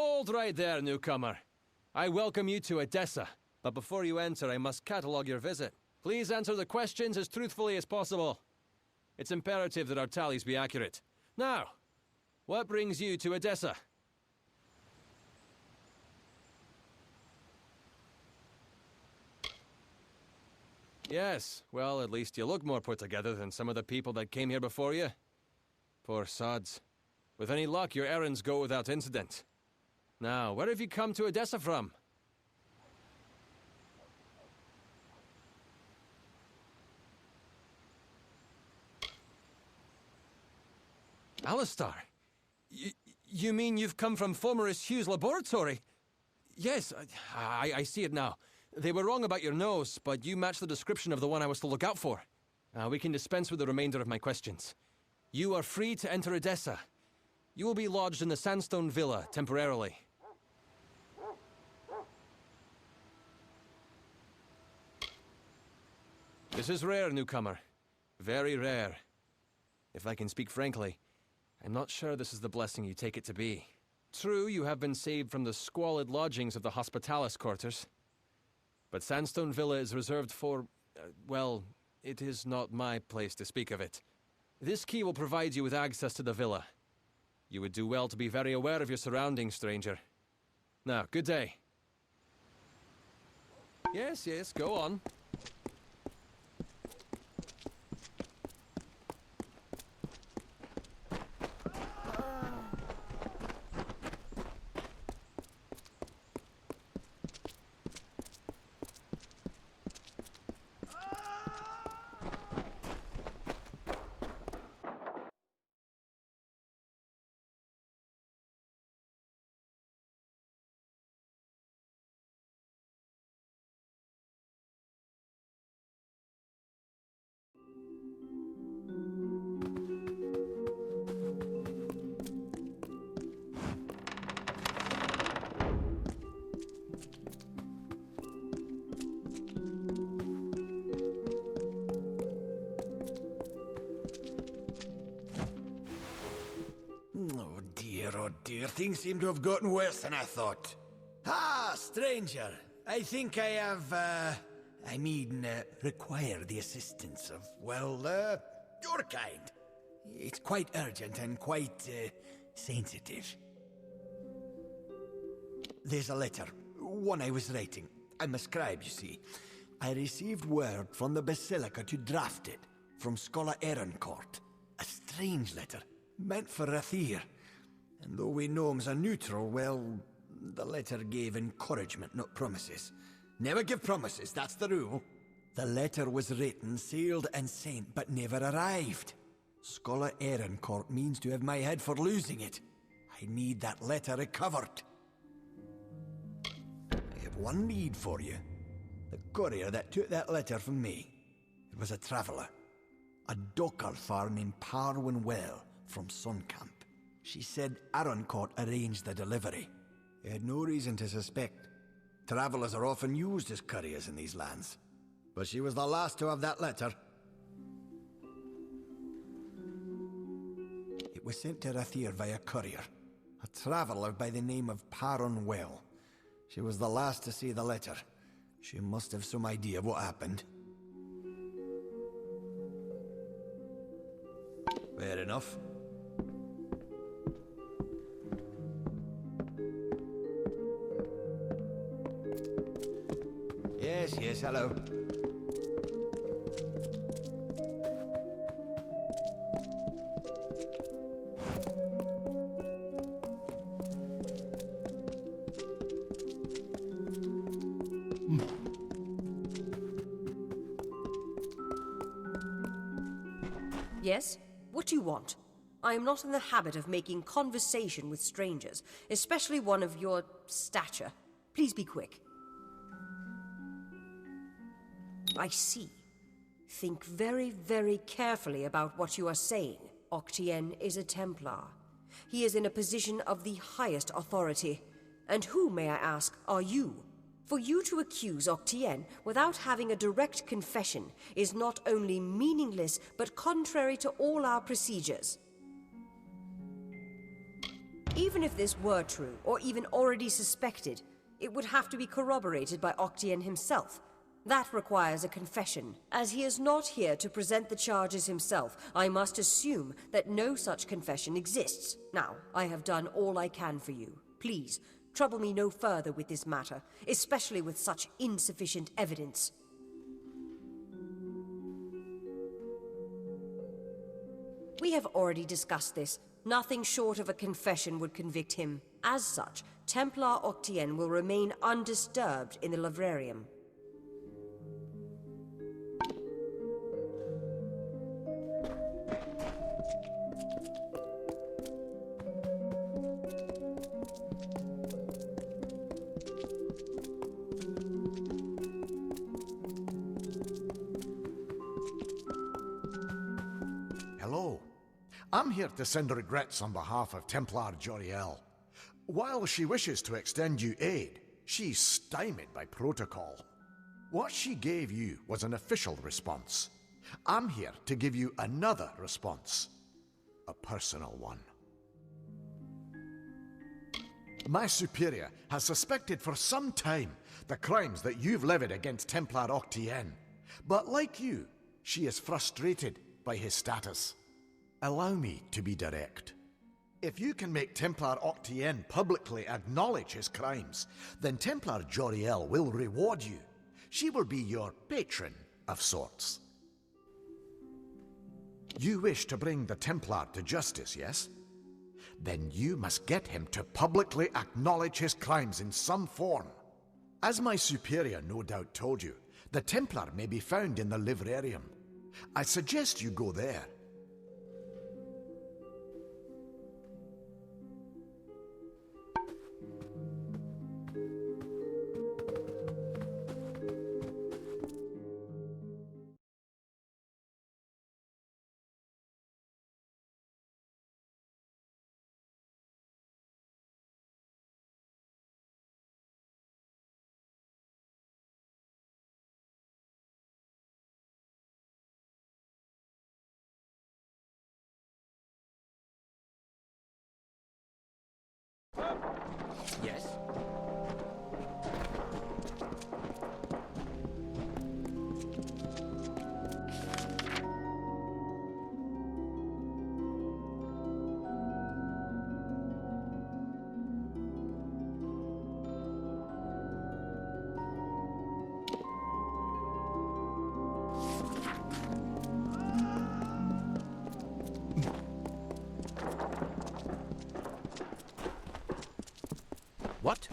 Hold right there, newcomer. I welcome you to Adessa, but before you enter, I must catalogue your visit. Please answer the questions as truthfully as possible. It's imperative that our tallies be accurate. Now, what brings you to Adessa? Yes, well, at least you look more put together than some of the people that came here before you. Poor sods. With any luck, your errands go without incident. Now, where have you come to Adessa from? Alistar? You mean you've come from Fomerus Hugh's laboratory? Yes, I see it now. They were wrong about your nose, but you match the description of the one I was to look out for. We can dispense with the remainder of my questions. You are free to enter Adessa. You will be lodged in the Sandstone Villa, temporarily. This is rare, newcomer. Very rare. If I can speak frankly, I'm not sure this is the blessing you take it to be. True, you have been saved from the squalid lodgings of the Hospitalis quarters. But Sandstone Villa is reserved for, well, it is not my place to speak of it. This key will provide you with access to the villa. You would do well to be very aware of your surroundings, stranger. Now, good day. Yes, go on. Oh dear, things seem to have gotten worse than I thought. Ah, stranger, I think I have, require the assistance of, well, your kind. It's quite urgent and quite, sensitive. There's a letter, one I was writing. I'm a scribe, you see. I received word from the Basilica to draft it, from Scholar Ehrencourt. A strange letter, meant for Rathir. And though we gnomes are neutral, well, the letter gave encouragement, not promises. Never give promises, that's the rule. The letter was written, sealed and sent, but never arrived. Scholar Ehrencourt means to have my head for losing it. I need that letter recovered. I have one need for you. The courier that took that letter from me. It was a traveller. A Docalfar named Parwin Well from Suncamp. She said Ehrencourt arranged the delivery. I had no reason to suspect. Travelers are often used as couriers in these lands. But she was the last to have that letter. It was sent to Rathir via courier. A traveller by the name of Parwin Well. She was the last to see the letter. She must have some idea of what happened. Fair enough. Yes, hello. Yes? What do you want? I am not in the habit of making conversation with strangers, especially one of your stature. Please be quick. I see. Think very, very carefully about what you are saying. Octienne is a Templar. He is in a position of the highest authority. And who, may I ask, are you? For you to accuse Octienne without having a direct confession is not only meaningless, but contrary to all our procedures. If Even if this were true, or even already suspected, it would have to be corroborated by Octienne himself. That requires a confession. As he is not here to present the charges himself, I must assume that no such confession exists. Now, I have done all I can for you. Please, trouble me no further with this matter, especially with such insufficient evidence. We have already discussed this. Nothing short of a confession would convict him. As such, Templar Octienne will remain undisturbed in the librarium. Hello. I'm here to send regrets on behalf of Templar Joriel. While she wishes to extend you aid, she's stymied by protocol. What she gave you was an official response. I'm here to give you another response. A personal one. My superior has suspected for some time the crimes that you've levied against Templar Octienne. But like you, she is frustrated by his status. Allow me to be direct. If you can make Templar Octienne publicly acknowledge his crimes, then Templar Joriel will reward you. She will be your patron of sorts. You wish to bring the Templar to justice, yes? Then you must get him to publicly acknowledge his crimes in some form. As my superior no doubt told you, the Templar may be found in the librarium. I suggest you go there. Yes? What?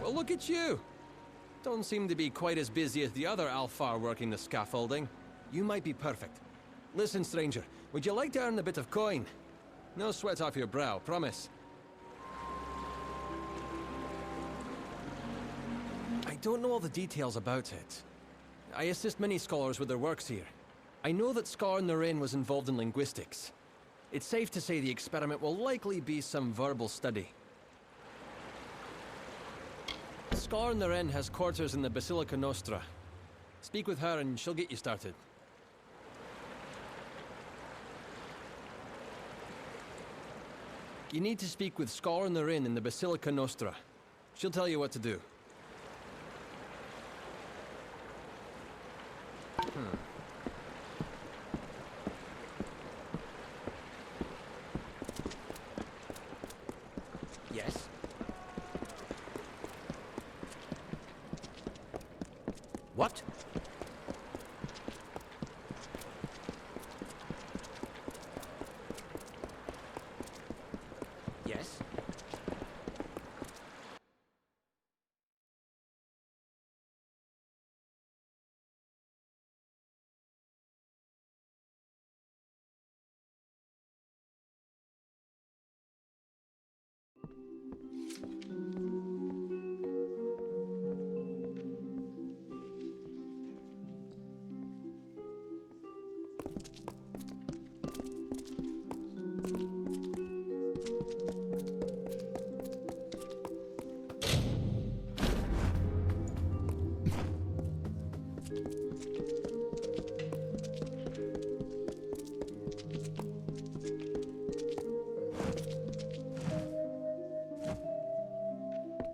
Well, look at you! Don't seem to be quite as busy as the other Alfar working the scaffolding. You might be perfect. Listen, stranger, would you like to earn a bit of coin? No sweat off your brow, promise. I don't know all the details about it. I assist many scholars with their works here. I know that Scar Naren was involved in linguistics. It's safe to say the experiment will likely be some verbal study. Scar Naren has quarters in the Basilica Nostra. Speak with her and she'll get you started. You need to speak with Scar Naren in the Basilica Nostra. She'll tell you what to do. Yes? What? Yes?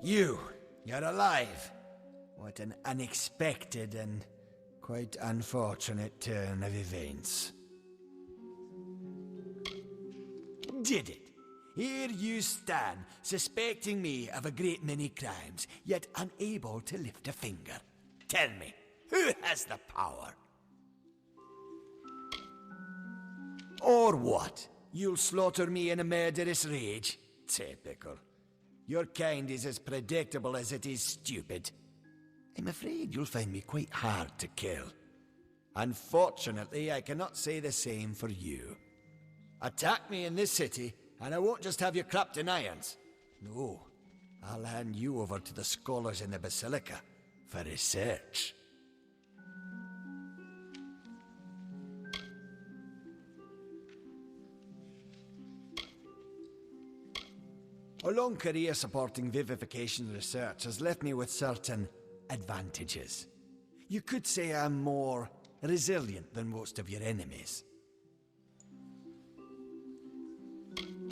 You're alive. What an unexpected and quite unfortunate turn of events. Did it? Here you stand, suspecting me of a great many crimes, yet unable to lift a finger. Tell me, who has the power? Or what? You'll slaughter me in a murderous rage? Typical. Your kind is as predictable as it is stupid. I'm afraid you'll find me quite hard to kill. Unfortunately, I cannot say the same for you. Attack me in this city, and I won't just have you clapped in irons. No, I'll hand you over to the scholars in the Basilica for research. A long career supporting vivification research has left me with certain advantages. You could say I'm more resilient than most of your enemies.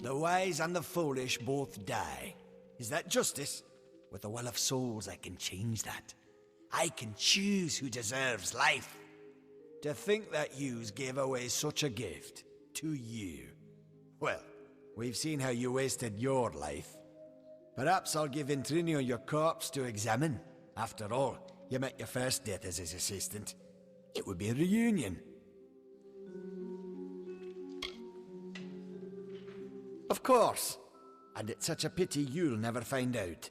The wise and the foolish both die. Is that justice? With the will of souls, I can change that. I can choose who deserves life. To think that yous gave away such a gift to you. Well, we've seen how you wasted your life. Perhaps I'll give Intrinio your corpse to examine. After all, you met your first death as his assistant. It would be a reunion. Of course. And it's such a pity you'll never find out.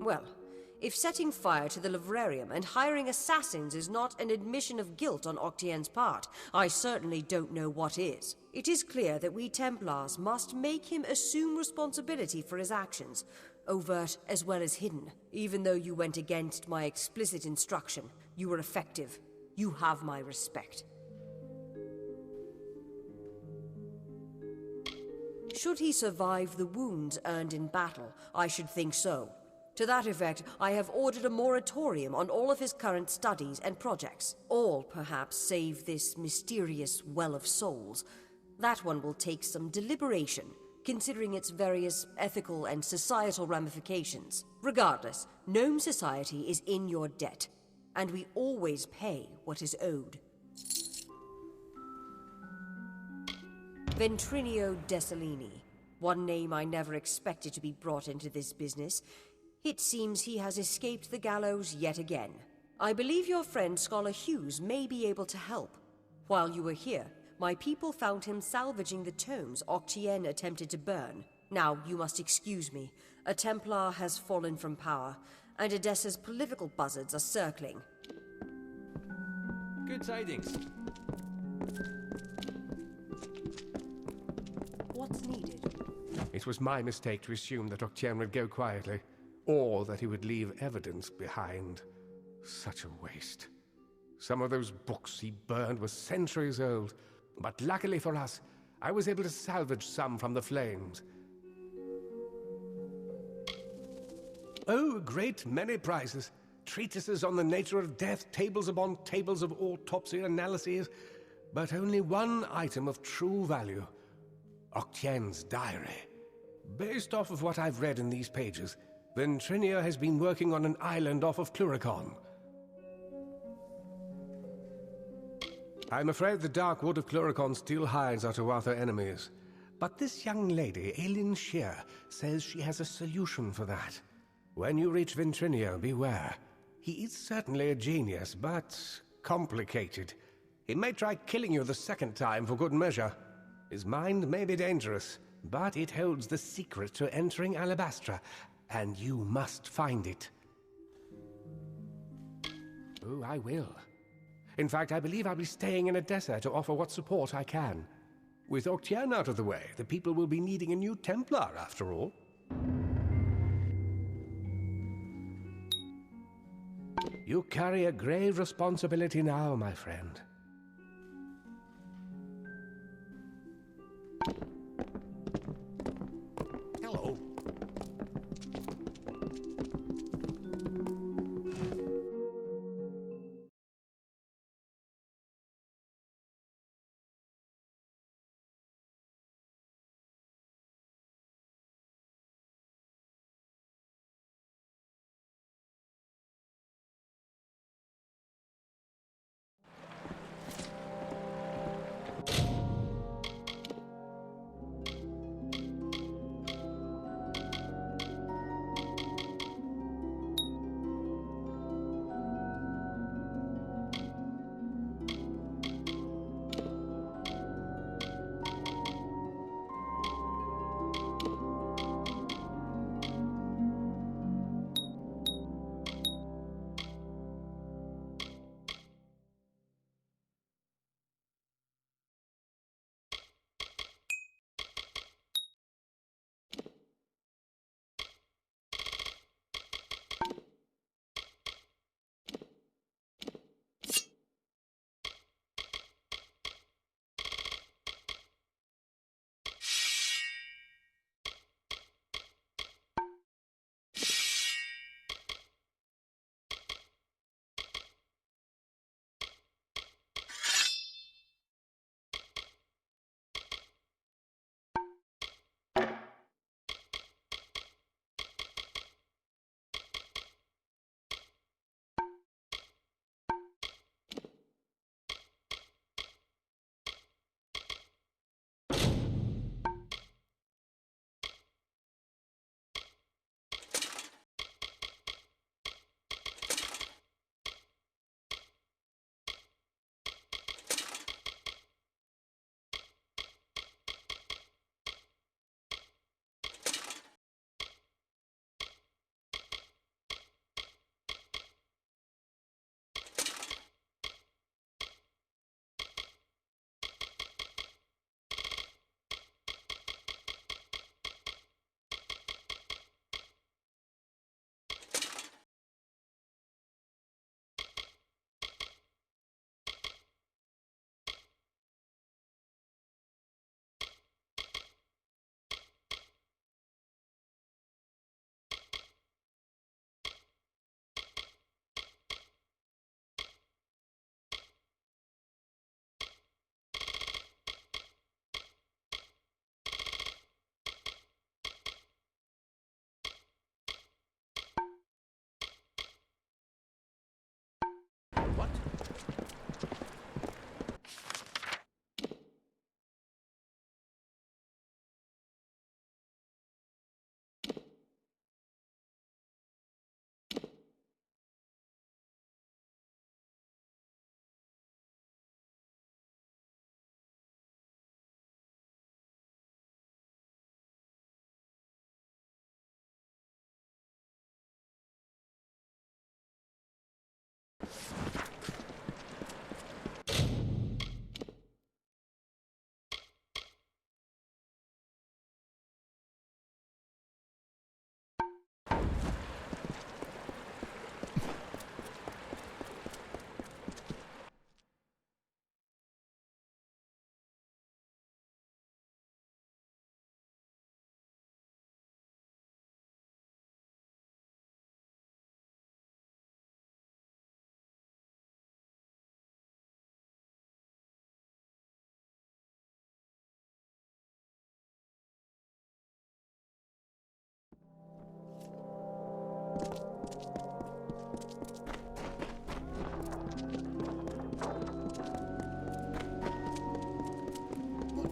Well, if setting fire to the livrarium and hiring assassins is not an admission of guilt on Octienne's part, I certainly don't know what is. It is clear that we Templars must make him assume responsibility for his actions, overt as well as hidden. Even though you went against my explicit instruction, you were effective. You have my respect. Should he survive the wounds earned in battle, I should think so. To that effect, I have ordered a moratorium on all of his current studies and projects. All, perhaps, save this mysterious Well of Souls. That one will take some deliberation, considering its various ethical and societal ramifications. Regardless, Gnome Society is in your debt, and we always pay what is owed. Ventrinio Desalini. One name I never expected to be brought into this business. It seems he has escaped the gallows yet again. I believe your friend Scholar Hughes may be able to help. While you were here, my people found him salvaging the tomes Octienne attempted to burn. Now, you must excuse me. A Templar has fallen from power, and Adessa's political buzzards are circling. Good tidings. What's needed? It was my mistake to assume that Octienne would go quietly, or that he would leave evidence behind. Such a waste. Some of those books he burned were centuries old, but luckily for us, I was able to salvage some from the flames. Oh, a great many prizes. Treatises on the nature of death, tables upon tables of autopsy analyses, but only one item of true value. Octienne's diary. Based off of what I've read in these pages, Ventrinio has been working on an island off of Cluricon. I'm afraid the dark wood of Cluricon still hides our Tuatha enemies. But this young lady, Mel Senshir, says she has a solution for that. When you reach Ventrinio, beware. He is certainly a genius, but complicated. He may try killing you the second time for good measure. His mind may be dangerous, but it holds the secret to entering Alabastra, and you must find it. Oh, I will. In fact, I believe I'll be staying in Adessa to offer what support I can. With Octienne out of the way, the people will be needing a new Templar, after all. You carry a grave responsibility now, my friend. Hello.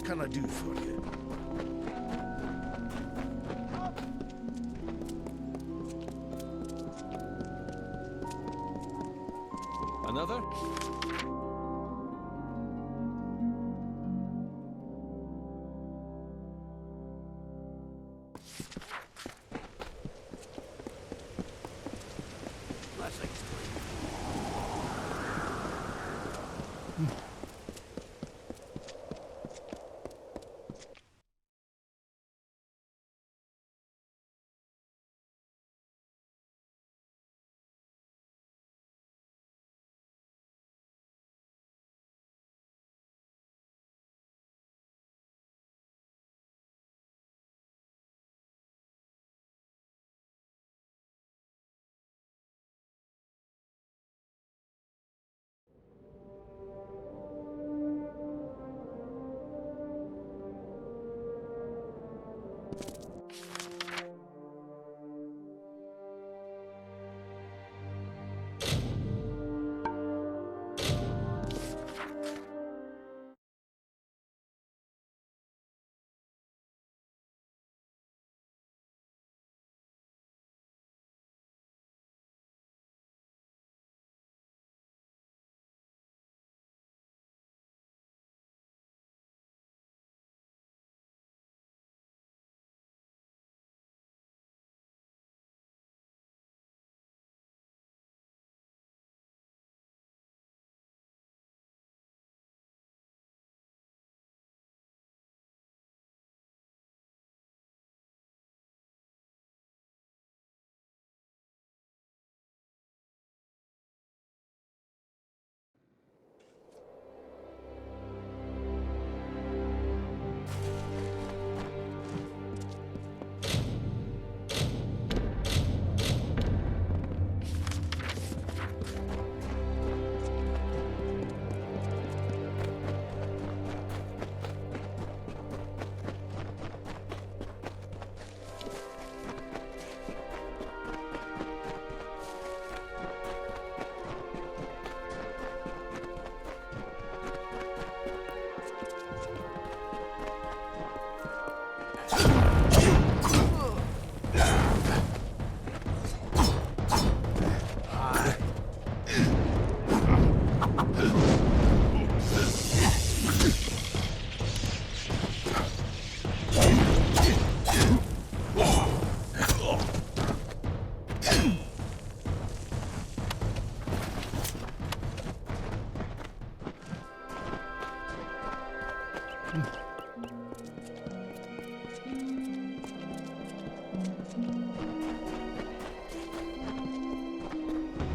What can I do for you? Another?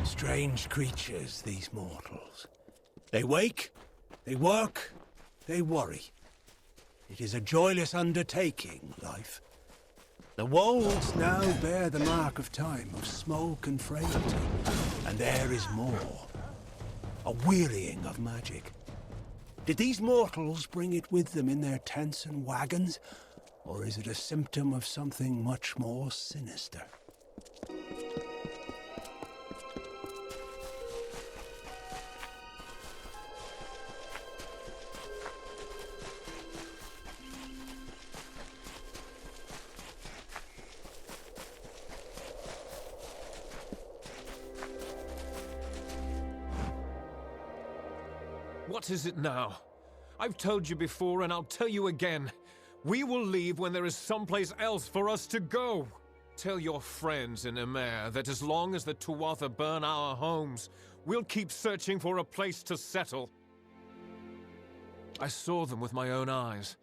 Strange creatures, these mortals. They wake, they work, they worry. It is a joyless undertaking, life. The walls now bear the mark of time, of smoke and frailty. And there is more. A wearying of magic. Did these mortals bring it with them in their tents and wagons? Or is it a symptom of something much more sinister? What is it now? I've told you before, and I'll tell you again. We will leave when there is someplace else for us to go. Tell your friends in Emaire that as long as the Tuatha burn our homes, we'll keep searching for a place to settle. I saw them with my own eyes,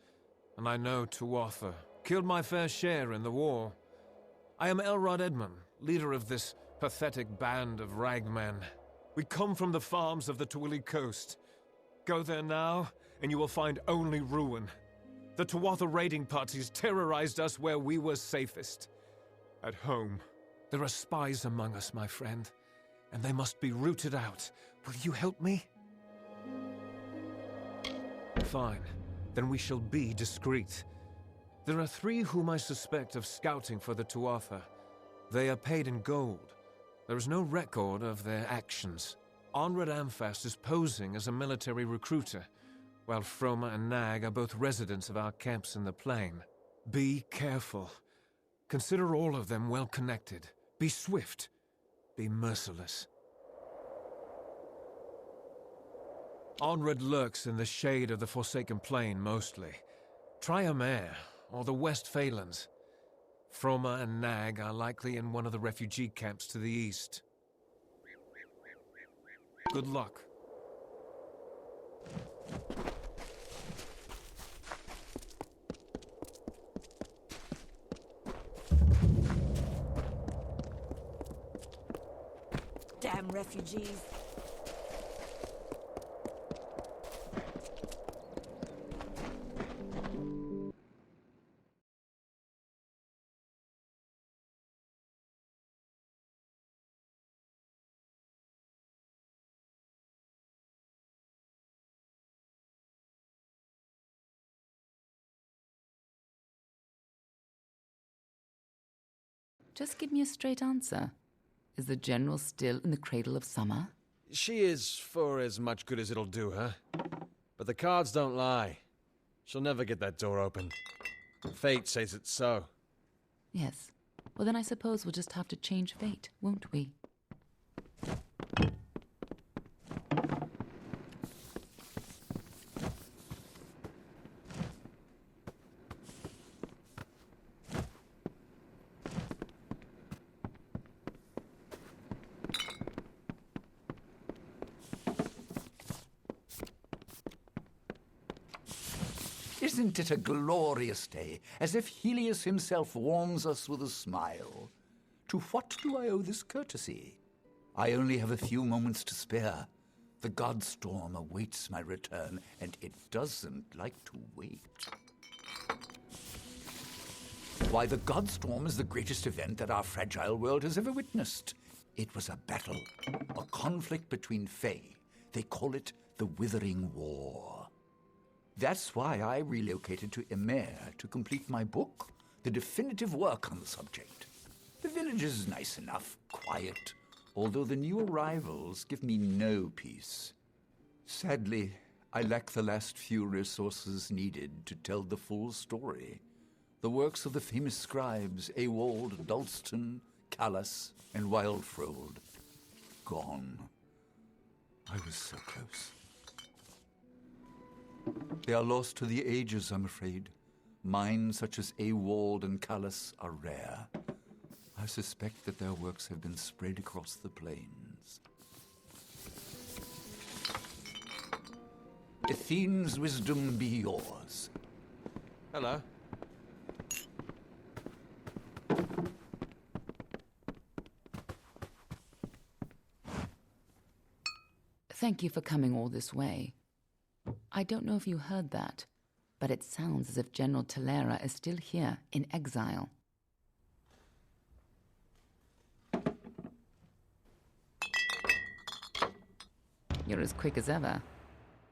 and I know Tuatha killed my fair share in the war. I am Elrod Edmund, leader of this pathetic band of ragmen. We come from the farms of the Twilly coast. Go there now, and you will find only ruin. The Tuatha raiding parties terrorized us where we were safest. At home. There are spies among us, my friend, and they must be rooted out. Will you help me? Fine. Then we shall be discreet. There are 3 whom I suspect of scouting for the Tuatha. They are paid in gold. There is no record of their actions. Onred Amphast is posing as a military recruiter. while Froma and Nag are both residents of our camps in the plain. Be careful. Consider all of them well connected. Be swift. Be merciless. Onred lurks in the shade of the Forsaken Plain mostly. Try Emaire, or the West Phalanx. Froma and Nag are likely in one of the refugee camps to the east. Good luck. Damn refugees. Just give me a straight answer. Is the General still in the cradle of summer? She is for as much good as it'll do her. But the cards don't lie. She'll never get that door open. Fate says it's so. Yes. Well, then I suppose we'll just have to change fate, won't we? Isn't it a glorious day, as if Helios himself warms us with a smile? To what do I owe this courtesy? I only have a few moments to spare. The Godstorm awaits my return, and it doesn't like to wait. Why, the Godstorm is the greatest event that our fragile world has ever witnessed. It was a battle, a conflict between Fae. They call it the Withering War. That's why I relocated to Emaire to complete my book, the definitive work on the subject. The village is nice enough, quiet, although the new arrivals give me no peace. Sadly, I lack the last few resources needed to tell the full story. The works of the famous scribes Ewald, Dalston, Callas, and Wildfrold. Gone. I was so close. They are lost to the ages, I'm afraid. Minds such as Ewald and Callas are rare. I suspect that their works have been spread across the plains. Athene's wisdom be yours. Hello. Thank you for coming all this way. I don't know if you heard that, but it sounds as if General Talera is still here in exile. You're as quick as ever.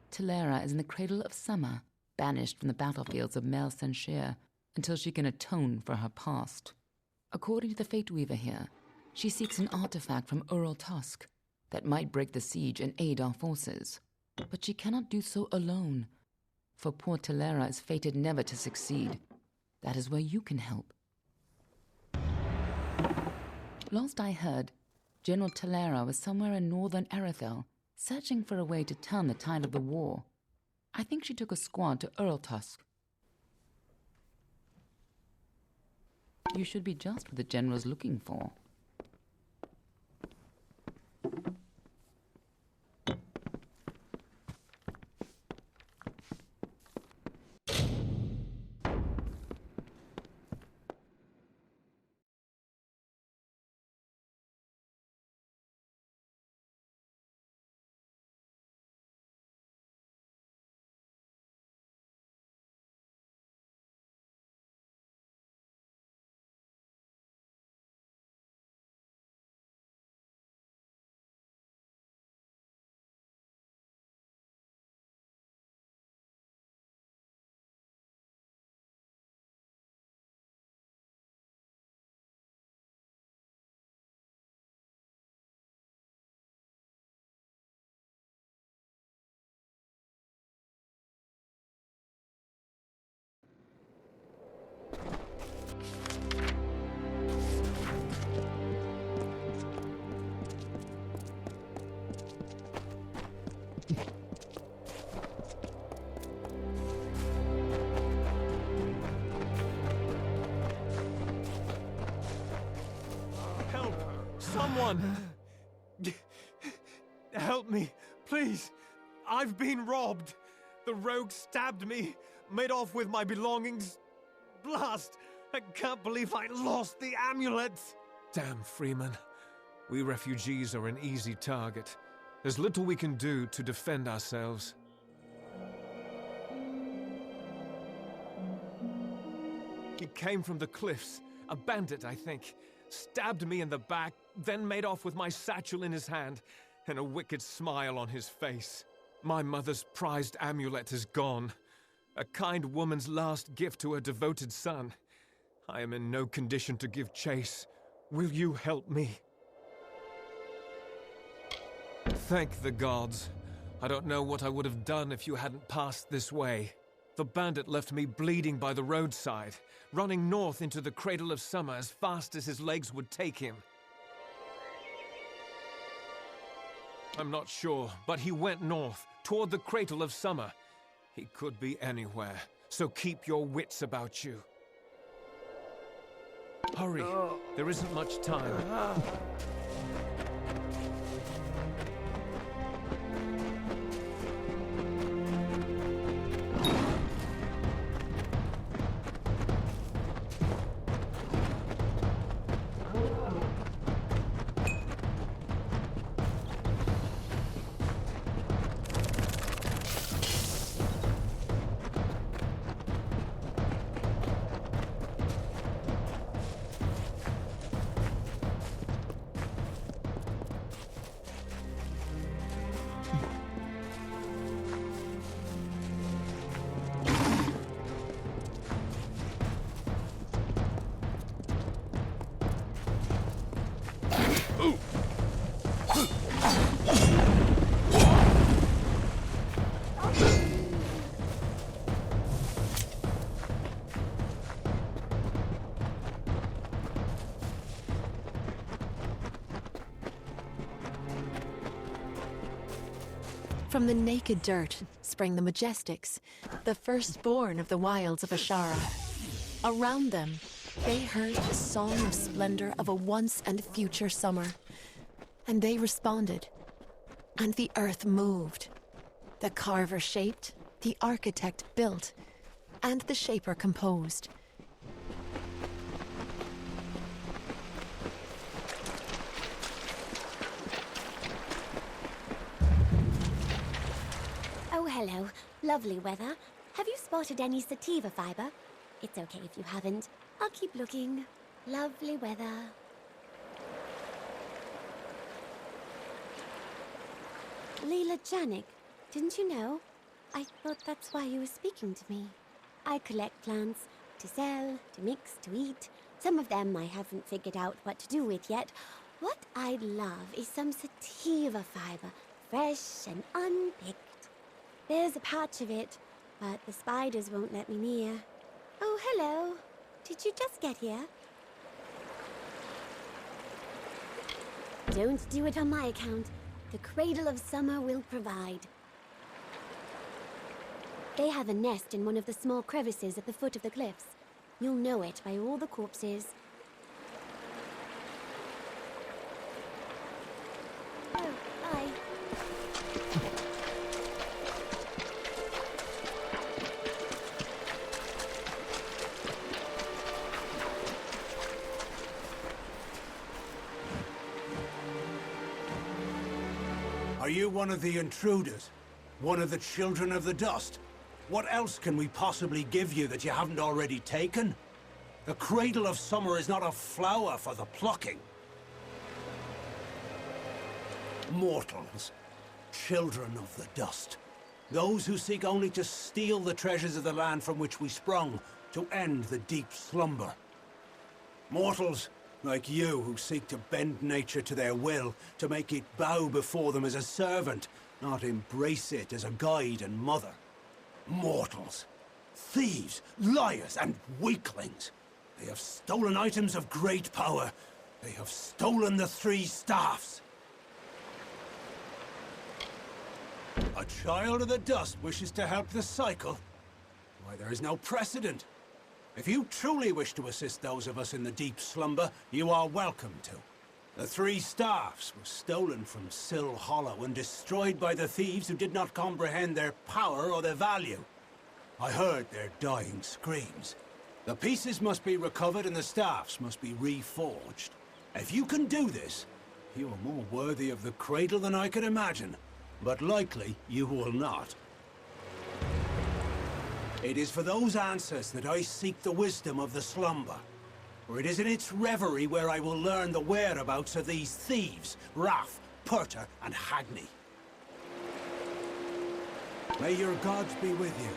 Talera is in the cradle of summer, banished from the battlefields of Mel Senshir until she can atone for her past. According to the Fate Weaver here, she seeks an artifact from Urul-Tusk that might break the siege and aid our forces. But she cannot do so alone, for poor Talera is fated never to succeed. That is where you can help. Last I heard, General Talera was somewhere in northern Arethel, searching for a way to turn the tide of the war. I think she took a squad to Urul-Tusk. You should be just what the General's looking for. Someone! Help me, please. I've been robbed. The rogue stabbed me, made off with my belongings. Blast! I can't believe I lost the amulet! Damn, Freeman. We refugees are an easy target. There's little we can do to defend ourselves. He came from the cliffs. A bandit, I think. Stabbed me in the back, then made off with my satchel in his hand, and a wicked smile on his face. My mother's prized amulet is gone. A kind woman's last gift to her devoted son. I am in no condition to give chase. Will you help me? Thank the gods. I don't know what I would have done if you hadn't passed this way. The bandit left me bleeding by the roadside, running north into the Cradle of Summer as fast as his legs would take him. I'm not sure, but he went north, toward the Cradle of Summer. He could be anywhere, so keep your wits about you. Hurry, there isn't much time. From the naked dirt sprang the Majestics, the firstborn of the wilds of Ashara. Around them, they heard the song of splendor of a once and future summer. And they responded. And the earth moved. The carver shaped, the architect built, and the shaper composed. Oh, hello. Lovely weather. Have you spotted any sativa fiber? It's okay if you haven't. I'll keep looking. Lovely weather. Leela Janik, didn't you know? I thought that's why you were speaking to me. I collect plants to sell, to mix, to eat. Some of them I haven't figured out what to do with yet. What I'd love is some sativa fiber, fresh and unpicked. There's a patch of it, but the spiders won't let me near. Oh, hello. Did you just get here? Don't do it on my account. The Cradle of Summer will provide. They have a nest in one of the small crevices at the foot of the cliffs. You'll know it by all the corpses. Oh, bye. Are you one of the intruders? One of the children of the dust? What else can we possibly give you that you haven't already taken? The Cradle of Summer is not a flower for the plucking. Mortals. Children of the dust. Those who seek only to steal the treasures of the land from which we sprung, to end the deep slumber. Mortals like you who seek to bend nature to their will, to make it bow before them as a servant, not embrace it as a guide and mother. Mortals. Thieves, liars, and weaklings. They have stolen items of great power. They have stolen the 3 staffs. A child of the dust wishes to help the cycle? Why, there is no precedent. If you truly wish to assist those of us in the deep slumber, you are welcome to. The 3 staffs were stolen from Sill Hollow and destroyed by the thieves who did not comprehend their power or their value. I heard their dying screams. The pieces must be recovered and the staffs must be reforged. If you can do this, you are more worthy of the cradle than I could imagine. But likely, you will not. It is for those answers that I seek the wisdom of the slumber. For it is in its reverie where I will learn the whereabouts of these thieves, Raff, Purter, and Hagney. May your gods be with you.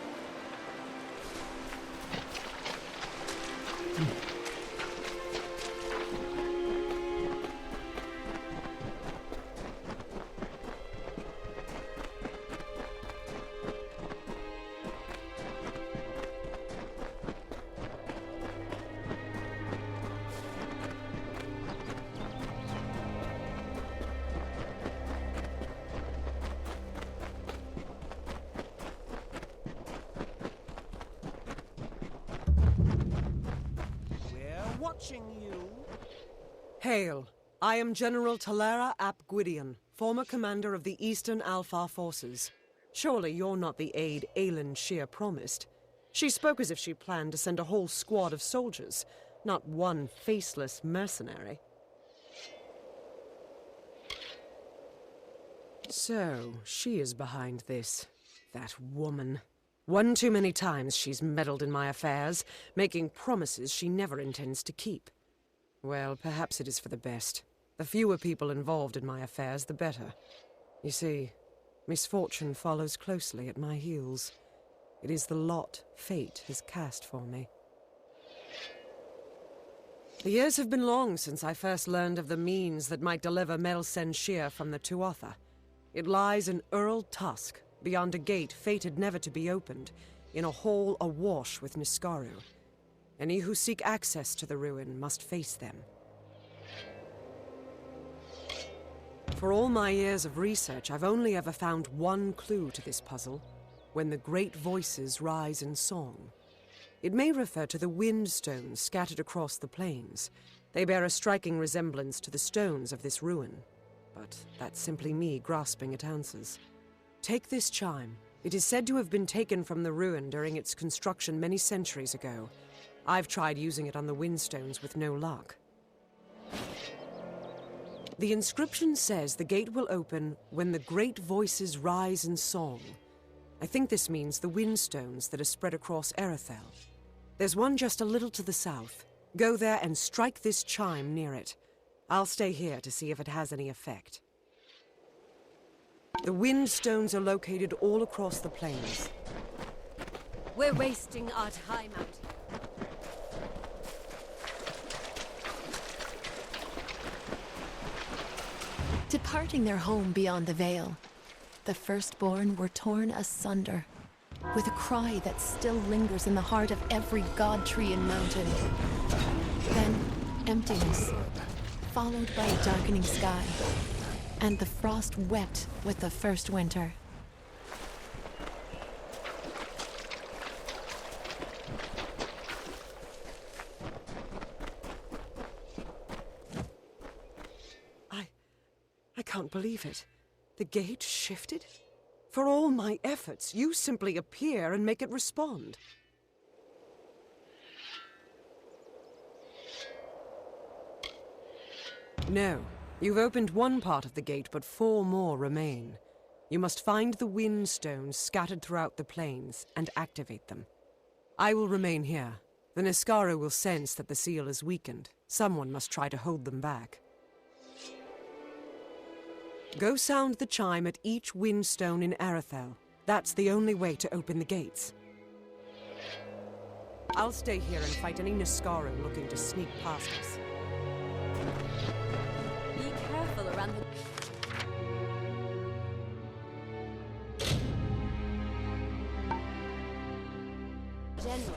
Hail. I am General Talera ap Gwydion, former commander of the Eastern Alpha forces. Surely you're not the aide Aelin Shear promised. She spoke as if she planned to send a whole squad of soldiers, not one faceless mercenary. So, she is behind this. That woman. One too many times she's meddled in my affairs, making promises she never intends to keep. Well, perhaps it is for the best. The fewer people involved in my affairs, the better. You see, misfortune follows closely at my heels. It is the lot fate has cast for me. The years have been long since I first learned of the means that might deliver Mel Senshir from the Tuatha. It lies in Urul-Tusk, beyond a gate fated never to be opened, in a hall awash with Niskaru. Any who seek access to the ruin must face them. For all my years of research, I've only ever found one clue to this puzzle: when the great voices rise in song. It may refer to the wind stones scattered across the plains. They bear a striking resemblance to the stones of this ruin. But that's simply me grasping at answers. Take this chime. It is said to have been taken from the ruin during its construction many centuries ago. I've tried using it on the windstones with no luck. The inscription says the gate will open when the great voices rise in song. I think this means the windstones that are spread across Erethel. There's one just a little to the south. Go there and strike this chime near it. I'll stay here to see if it has any effect. The windstones are located all across the plains. We're wasting our time out here. Departing their home beyond the Vale, the firstborn were torn asunder, with a cry that still lingers in the heart of every god tree and mountain. Then, emptiness, followed by a darkening sky, and the frost wept with the first winter. I can't believe it. The gate shifted? For all my efforts, you simply appear and make it respond. No. You've opened one part of the gate, but 4 more remain. You must find the wind stones scattered throughout the plains and activate them. I will remain here. The Niskaru will sense that the seal is weakened. Someone must try to hold them back. Go sound the chime at each windstone in Erethel. That's the only way to open the gates. I'll stay here and fight any Niskaru looking to sneak past us. Be careful around the... General.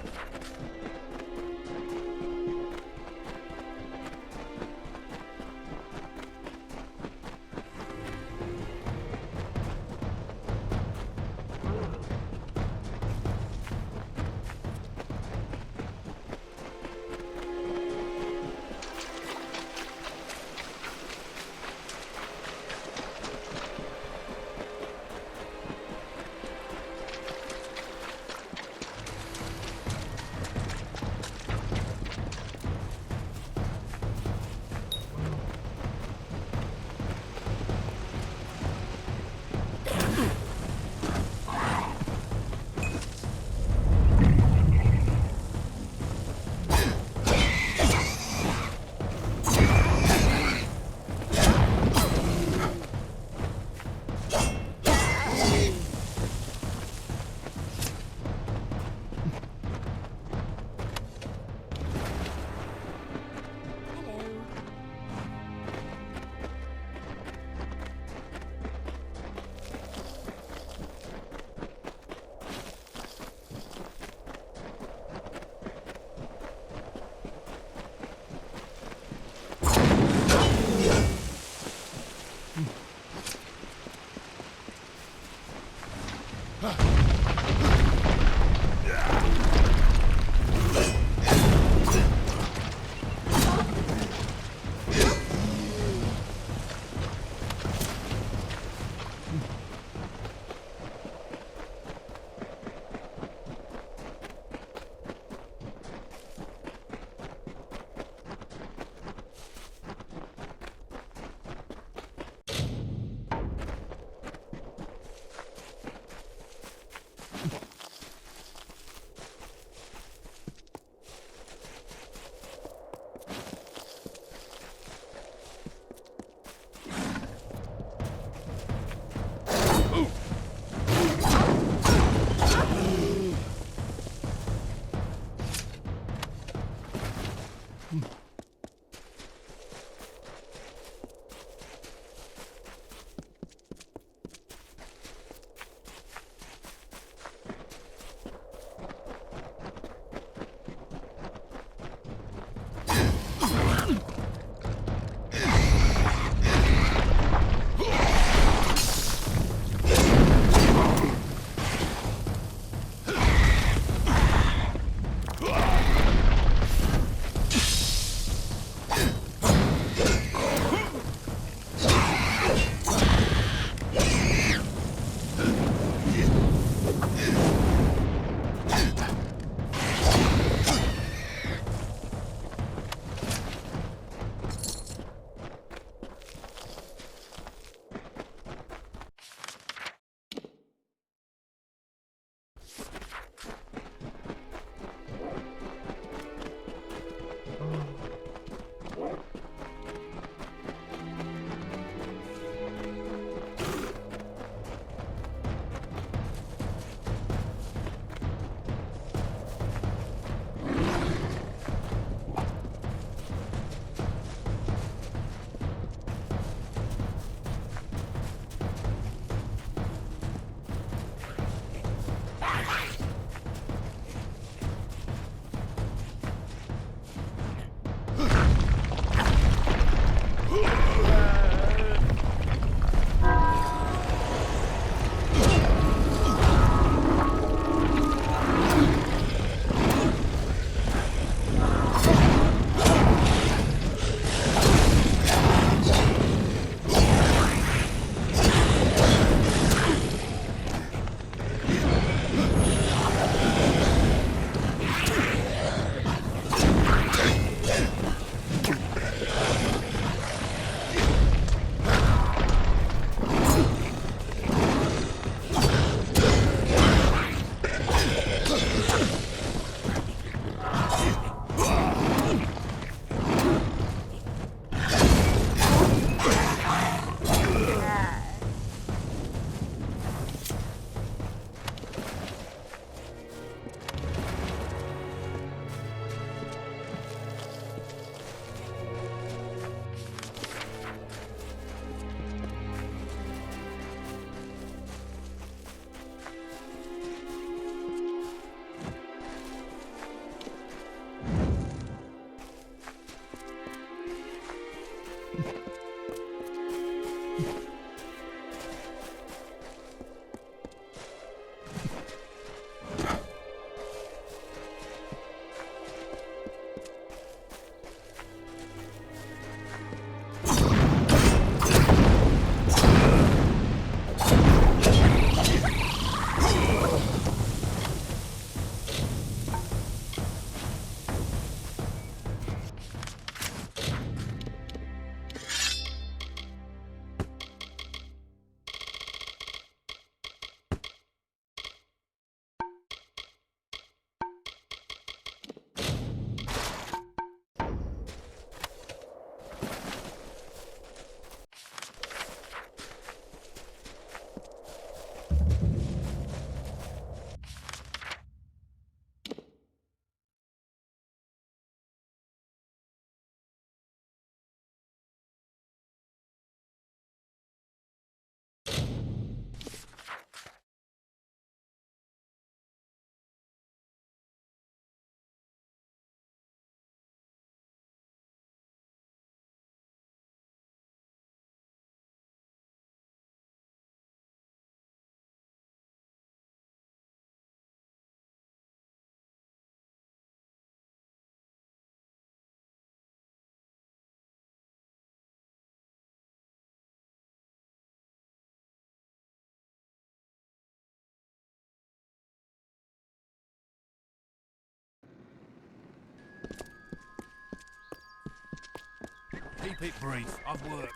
Keep it brief. I've work.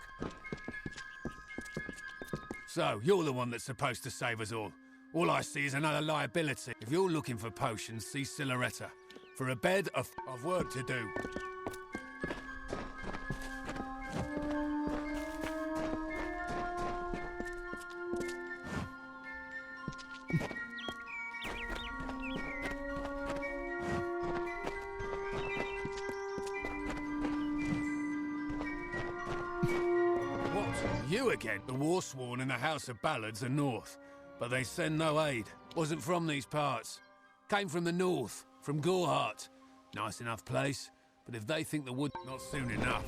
So, you're the one that's supposed to save us all. All I see is another liability. If you're looking for potions, see Siloretta. For a bed, I've work to do. You again? The Warsworn in the House of Ballads are north, but they send no aid. Wasn't from these parts. Came from the north, from Gorhart. Nice enough place, but if they think the wood... not soon enough.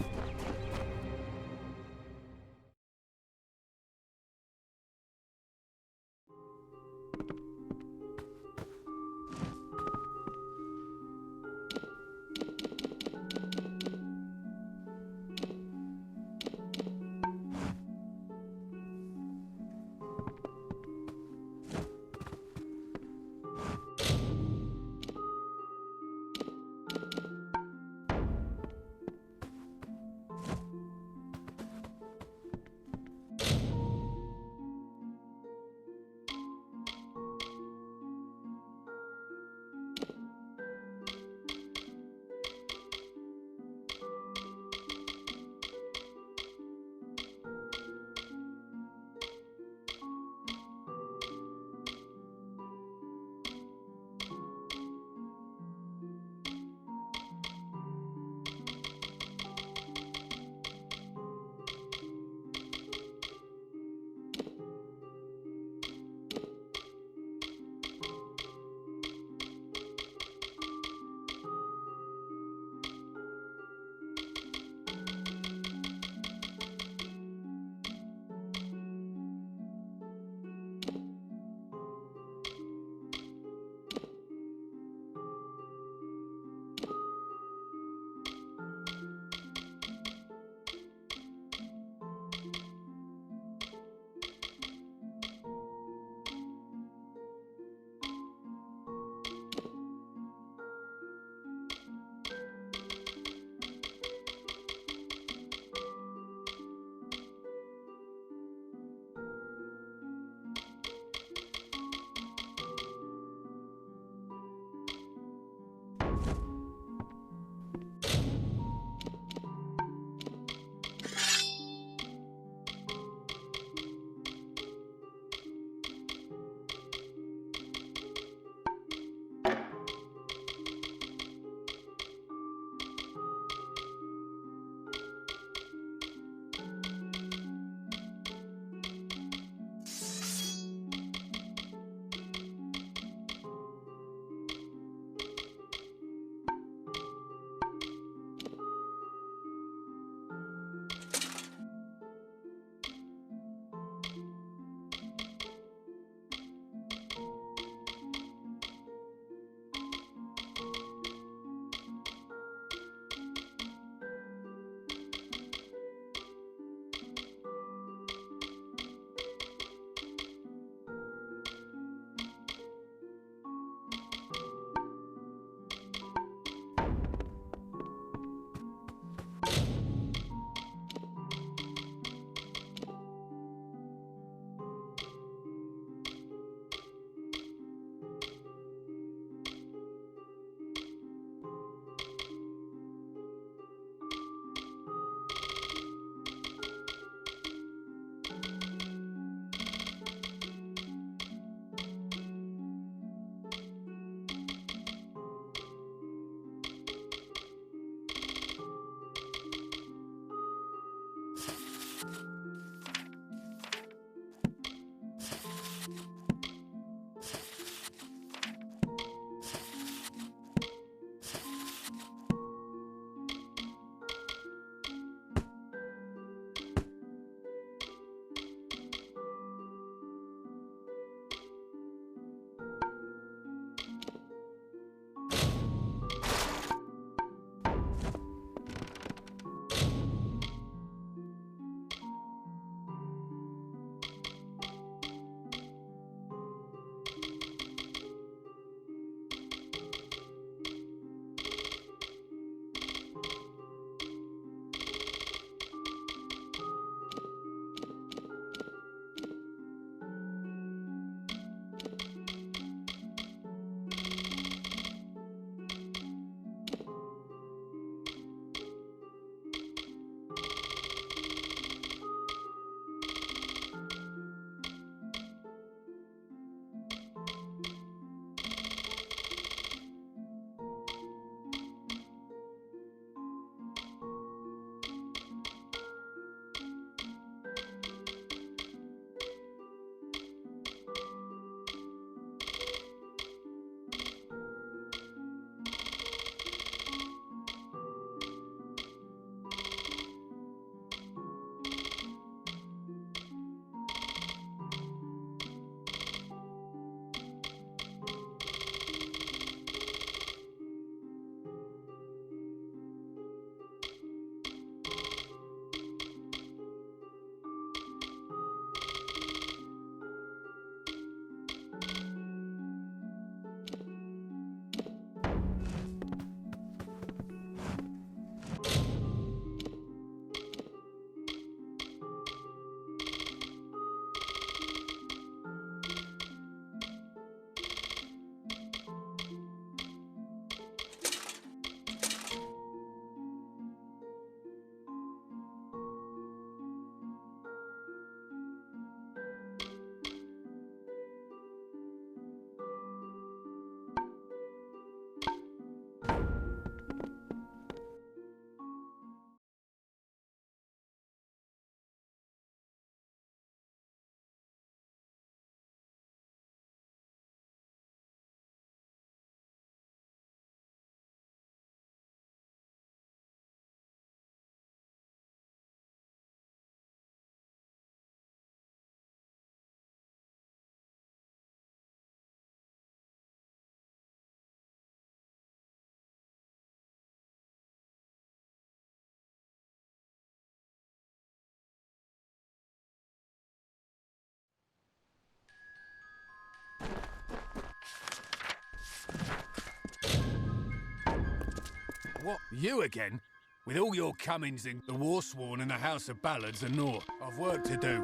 What? You again? With all your comings in the Warsworn and the House of Ballads and North, I've work to do.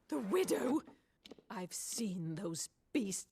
The widow? I've seen those beasts.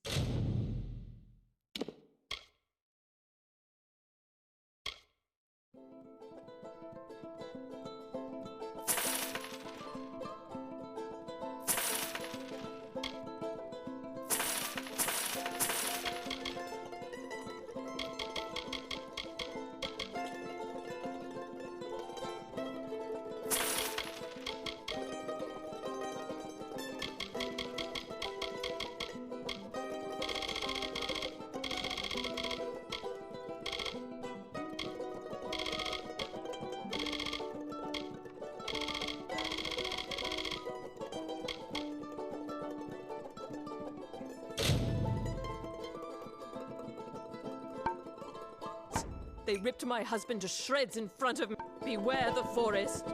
They ripped my husband to shreds in front of me. Beware the forest.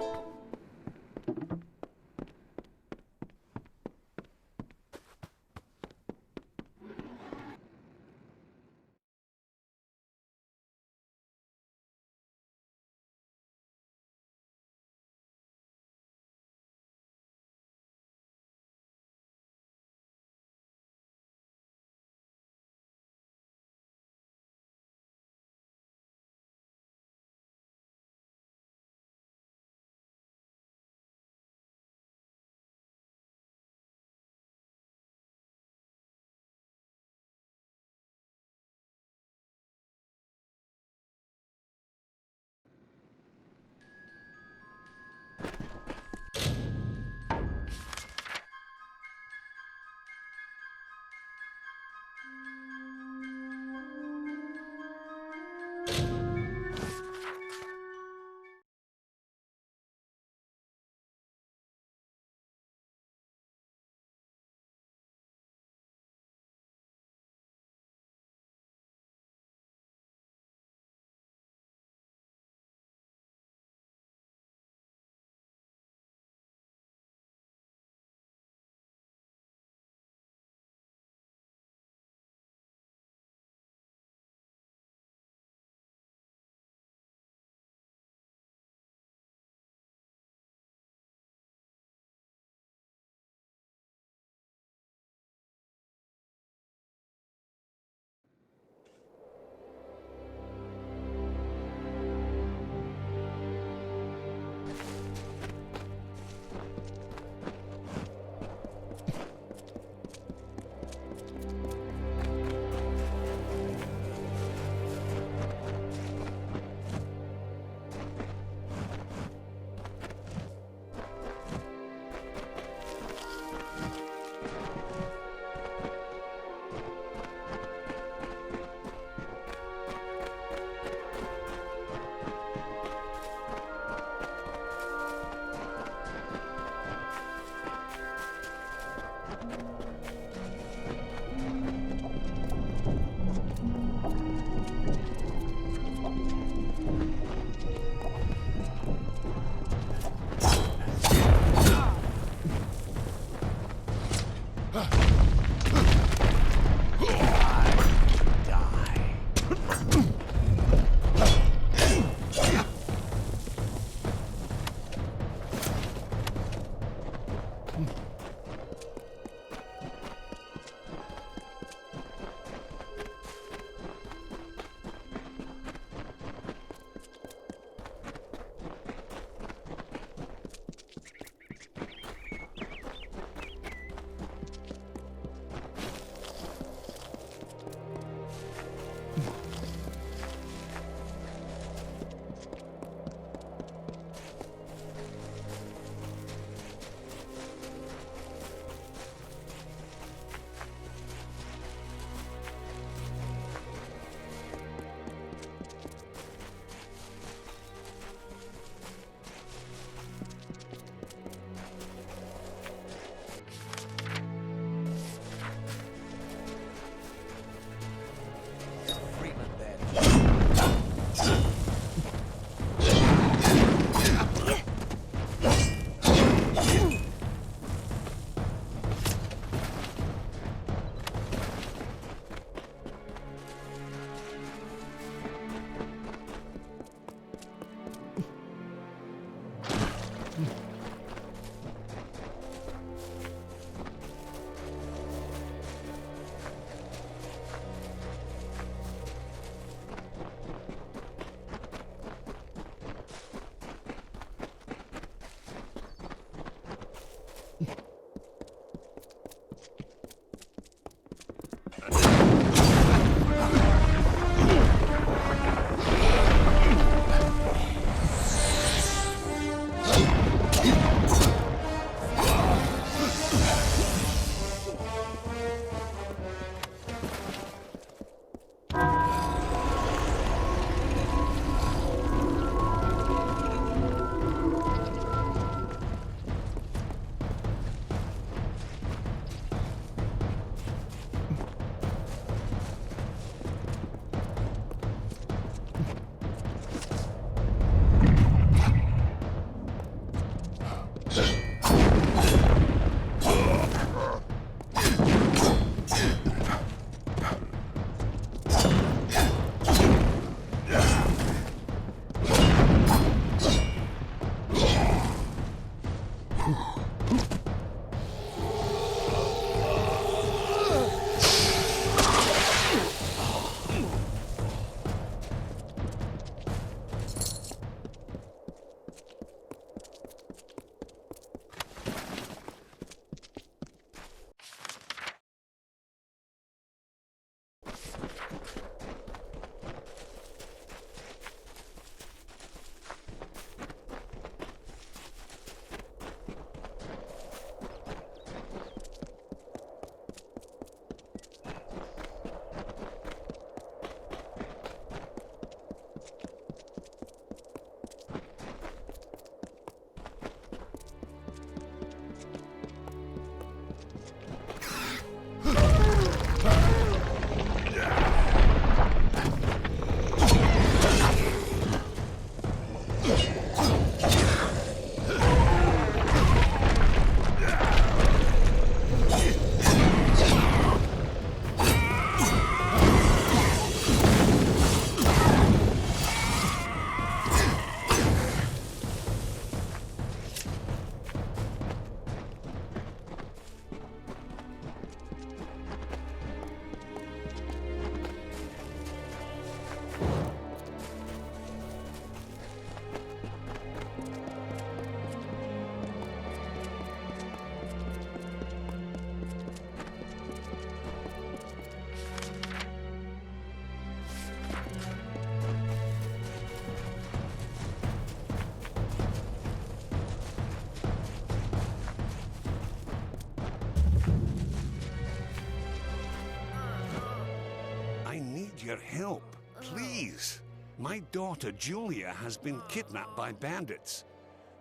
Your help, please. My daughter Julia has been kidnapped by bandits.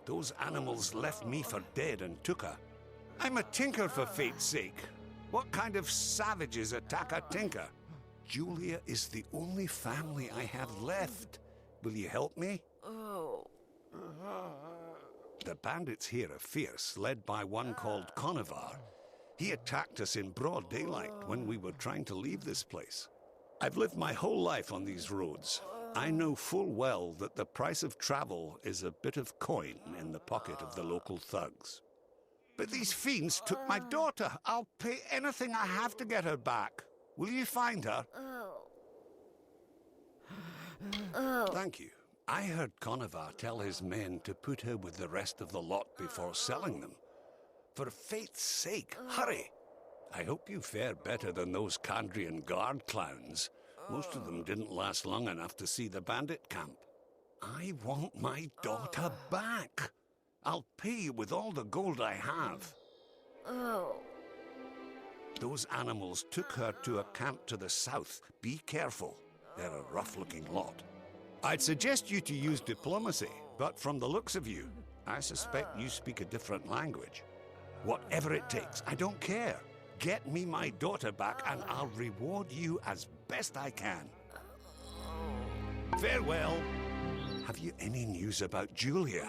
Those animals left me for dead and took her. I'm a tinker for fate's sake. What kind of savages attack a tinker? Julia is the only family I have left. Will you help me? Oh. The bandits here are fierce, led by one called Conovar. He attacked us in broad daylight when we were trying to leave this place. I've lived my whole life on these roads. I know full well that the price of travel is a bit of coin in the pocket of the local thugs. But these fiends took my daughter. I'll pay anything I have to get her back. Will you find her? Thank you. I heard Conovar tell his men to put her with the rest of the lot before selling them. For fate's sake, hurry! I hope you fare better than those Kandrian guard clowns. Most of them didn't last long enough to see the bandit camp. I want my daughter back. I'll pay you with all the gold I have. Those animals took her to a camp to the south. Be careful. They're a rough-looking lot. I'd suggest you to use diplomacy, but from the looks of you, I suspect you speak a different language. Whatever it takes, I don't care. Get me my daughter back and I'll reward you as best I can. Farewell. Have you any news about Julia?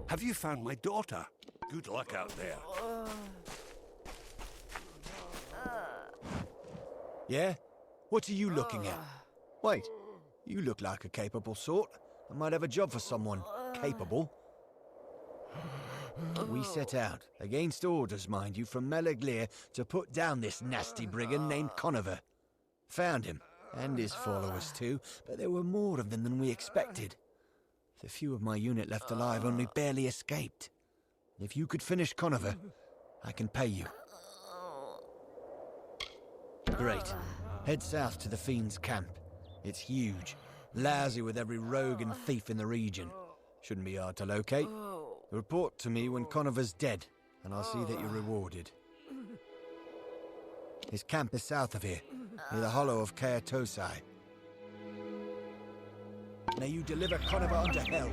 Have you found my daughter? Good luck out there. Yeah? What are you looking at? Wait, you look like a capable sort. I might have a job for someone capable. We set out, against orders, mind you, from Meleglir to put down this nasty brigand named Conover. Found him, and his followers too, but there were more of them than we expected. The few of my unit left alive only barely escaped. If you could finish Conover, I can pay you. Great. Head south to the Fiend's camp. It's huge, lousy with every rogue and thief in the region. Shouldn't be hard to locate. Report to me when Conover's dead, and I'll see that you're rewarded. His camp is south of here, near the hollow of Kaatosai. May you deliver Conover unto hell.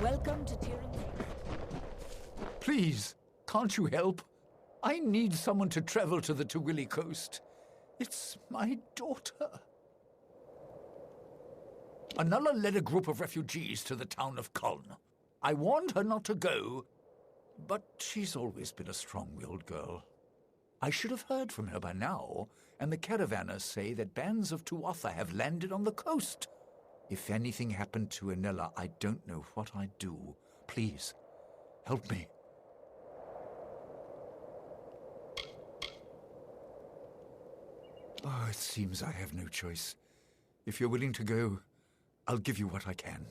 Welcome to Tyrann's. Please, can't you help? I need someone to travel to the Tawili coast. It's my daughter. Anala led a group of refugees to the town of Kuln. I warned her not to go, but she's always been a strong-willed girl. I should have heard from her by now, and the caravanners say that bands of Tuatha have landed on the coast. If anything happened to Anela, I don't know what I'd do. Please, help me. Oh, it seems I have no choice. If you're willing to go, I'll give you what I can.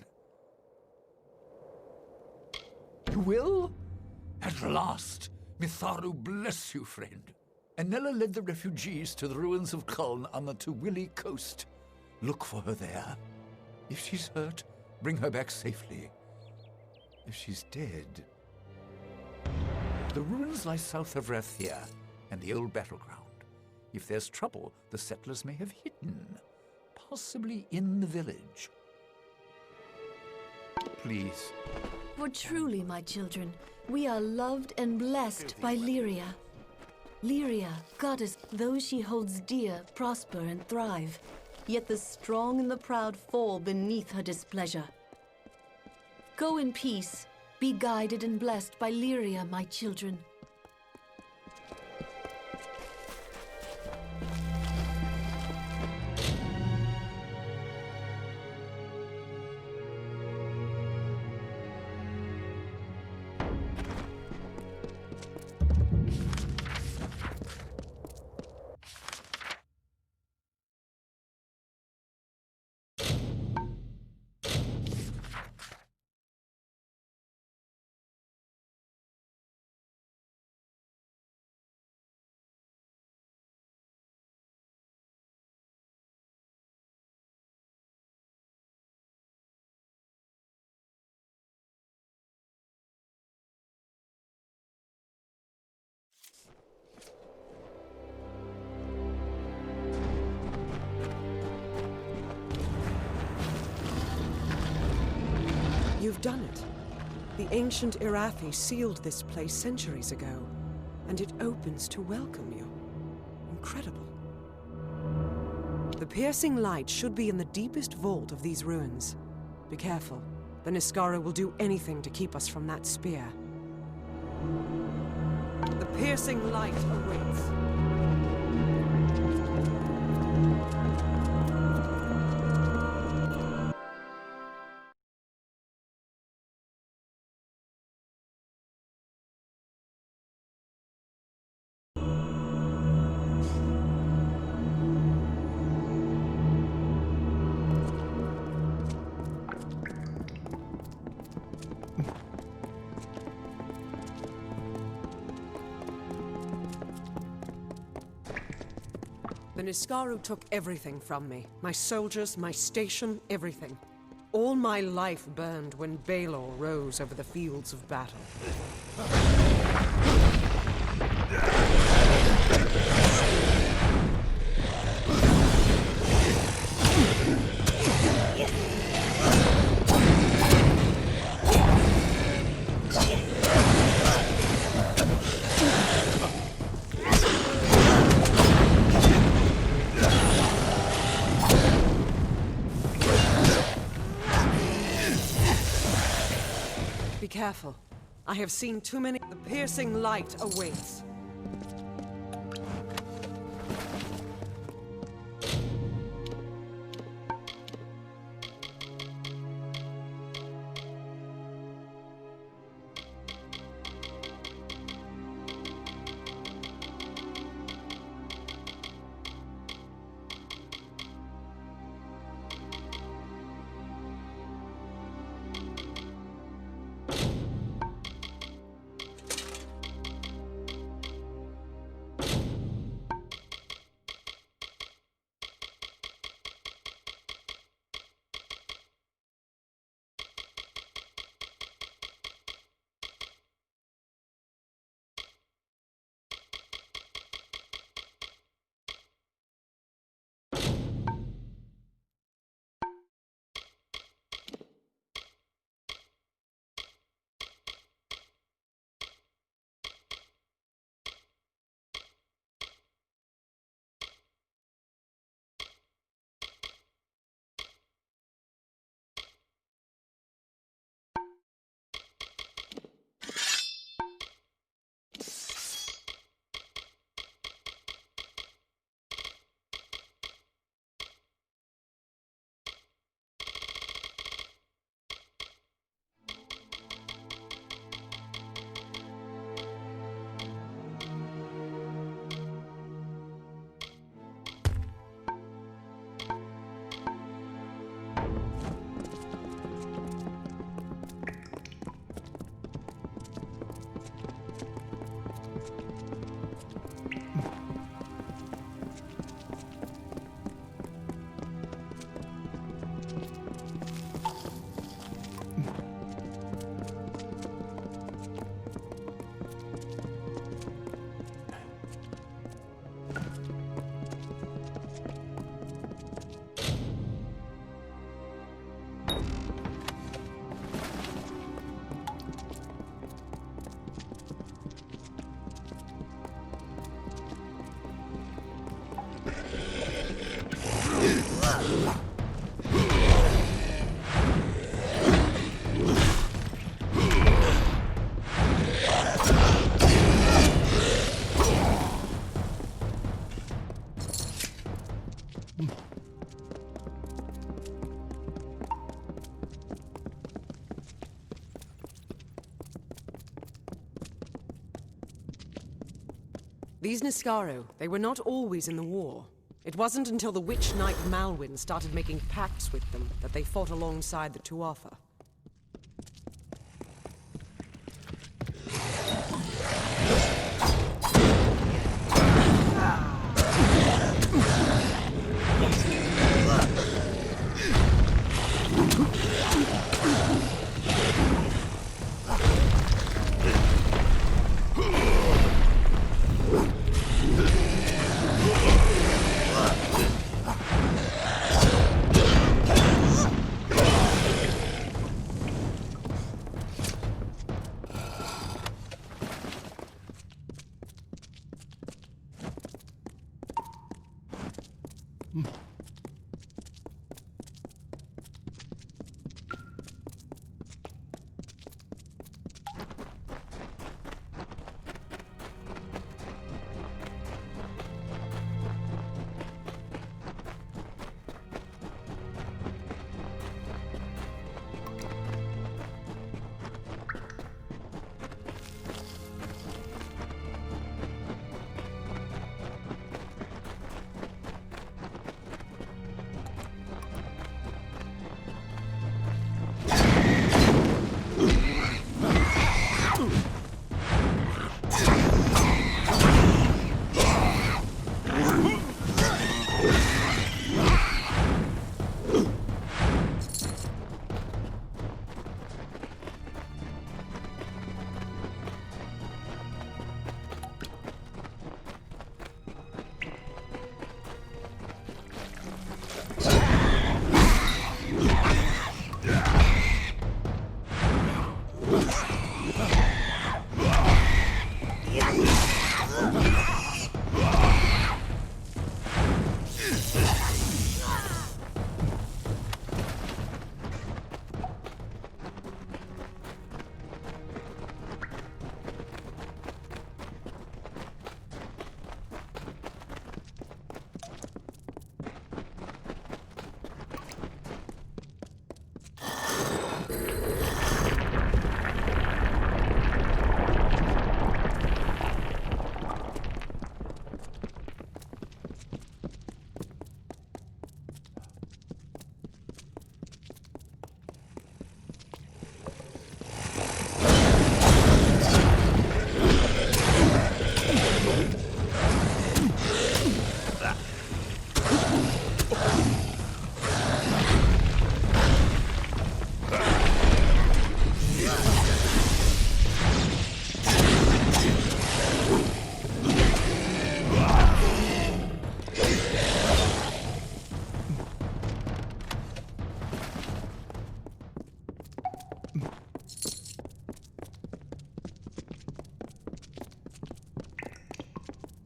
You will? At last! Mitharu bless you, friend. Anela led the refugees to the ruins of Kuln on the Tawili coast. Look for her there. If she's hurt, bring her back safely. If she's dead... The ruins lie south of Rathia and the old battleground. If there's trouble, the settlers may have hidden, possibly in the village. Please. For truly, my children, we are loved and blessed by Lyria. Lyria, goddess, those she holds dear, prosper and thrive. Yet the strong and the proud fall beneath her displeasure. Go in peace, be guided and blessed by Lyria, my children. you've done it. The ancient Irathi sealed this place centuries ago, and it opens to welcome you. Incredible. The piercing light should be in the deepest vault of these ruins. Be careful. The Niskara will do anything to keep us from that spear. The piercing light awaits. The Niskaru took everything from me. My soldiers, my station, everything. All my life burned when Balor rose over the fields of battle. Be careful. I have seen too many. The piercing light awaits. These Niskaru, they were not always in the war. It wasn't until the Witch Knight Malwyn started making pacts with them that they fought alongside the Tuatha.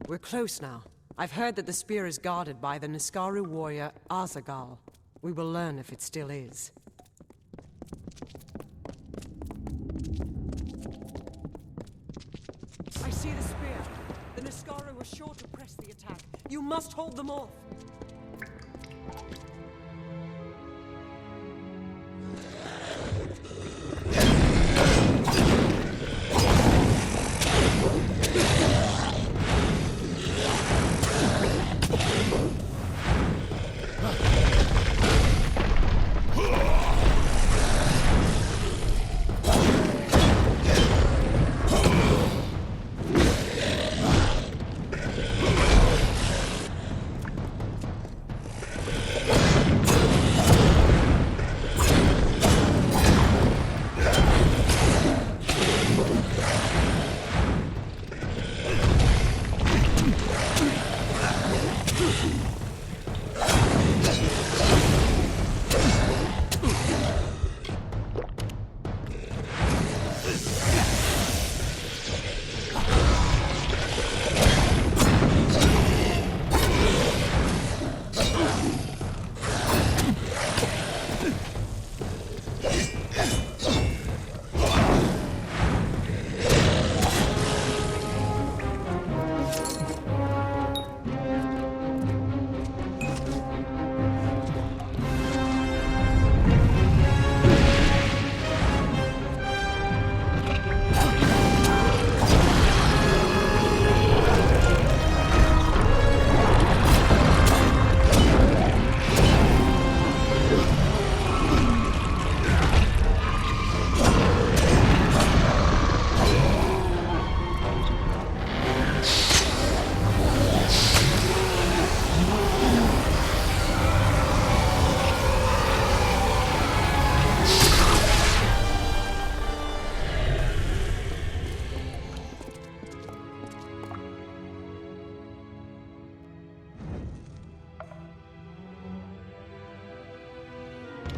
We're close now. I've heard that the spear is guarded by the Niskaru warrior Azagal. We will learn if it still is. I see the spear. The Niskaru are sure to press the attack. You must hold them off.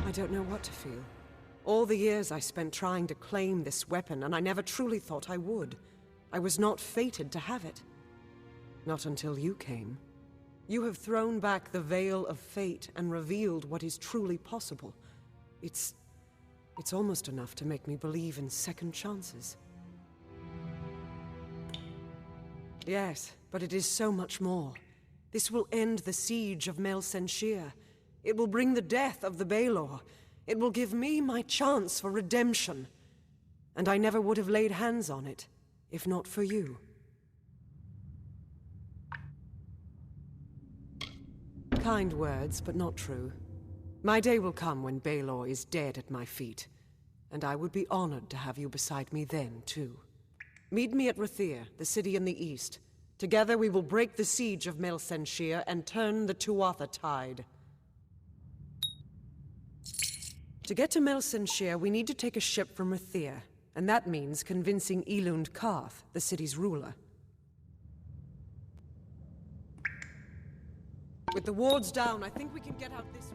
I don't know what to feel. All the years I spent trying to claim this weapon, and I never truly thought I would. I was not fated to have it. Not until you came. You have thrown back the veil of fate and revealed what is truly possible. It's almost enough to make me believe in second chances. Yes, but it is so much more. This will end the siege of Mel Senshir. It will bring the death of the Baelor. It will give me my chance for redemption. And I never would have laid hands on it, if not for you. Kind words, but not true. My day will come when Baelor is dead at my feet, and I would be honored to have you beside me then, too. Meet me at Rathir, the city in the east. Together we will break the siege of Mel Senshir and turn the Tuatha tide. To get to Mel Senshir, we need to take a ship from Rathir, and that means convincing Urul-Tusk, the city's ruler. With the wards down, I think we can get out this way.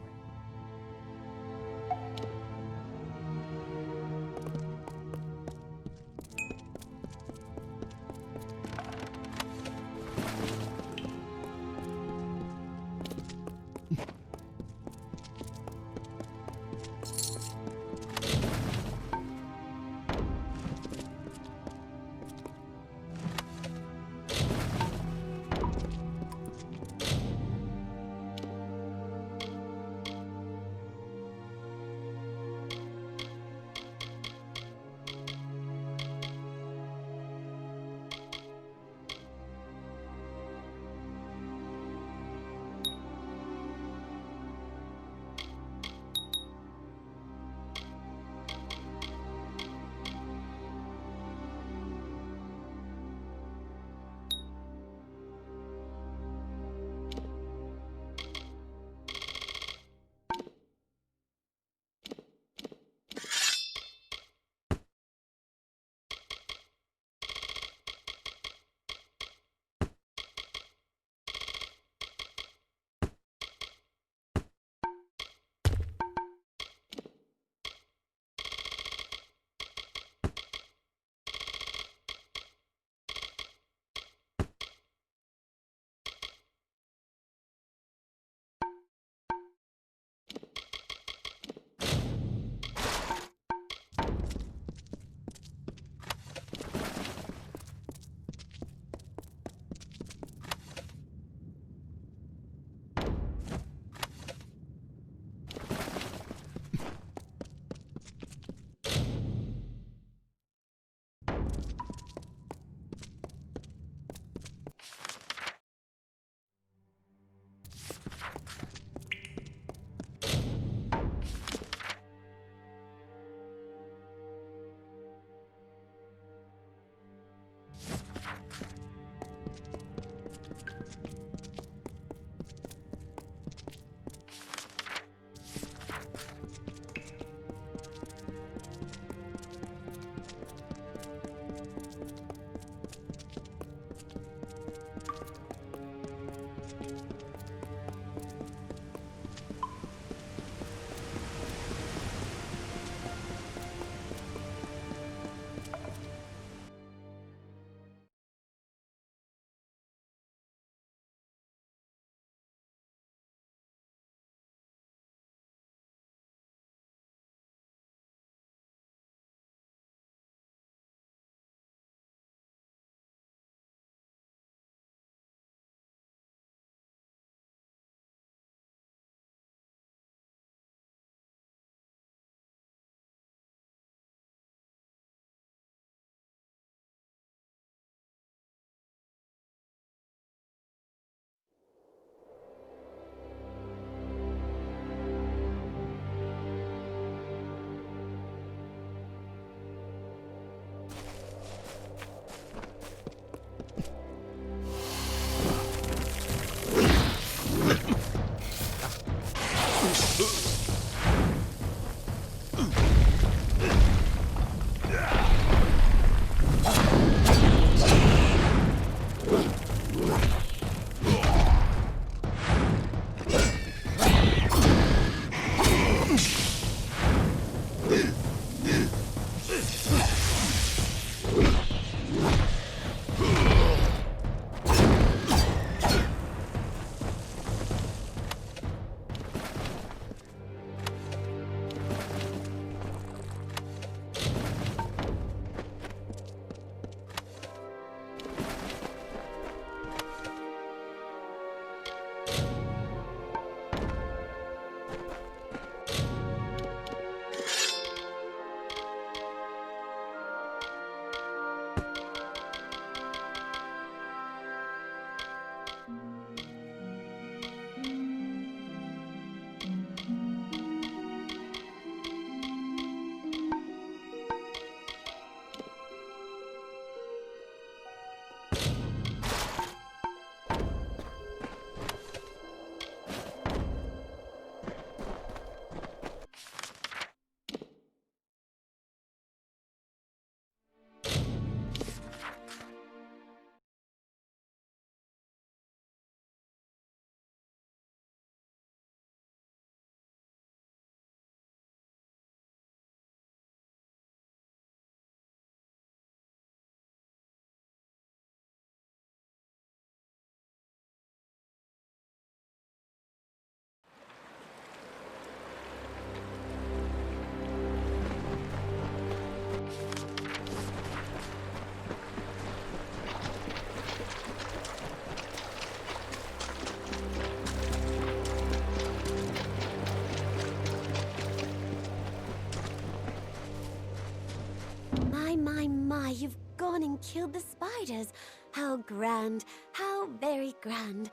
My, you've gone and killed the spiders. How grand, how very grand.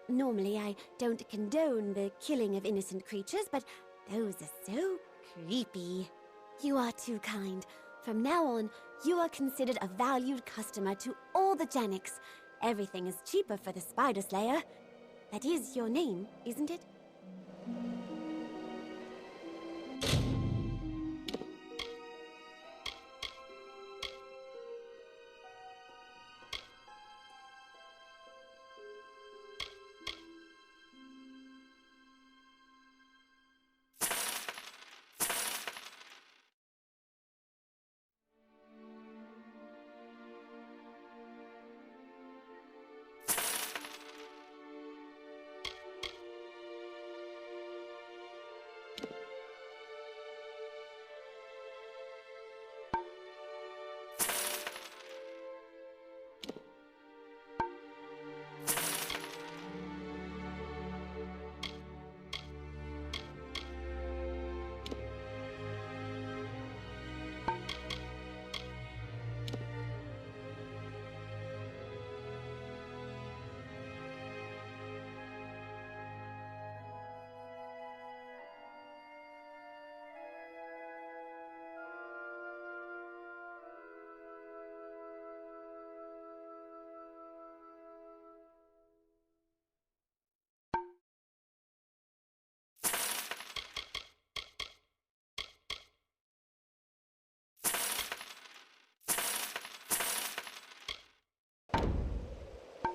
Normally I don't condone the killing of innocent creatures, but those are so creepy. You are too kind. From now on, you are considered a valued customer to all the Janiks. Everything is cheaper for the Spider Slayer. That is your name, isn't it?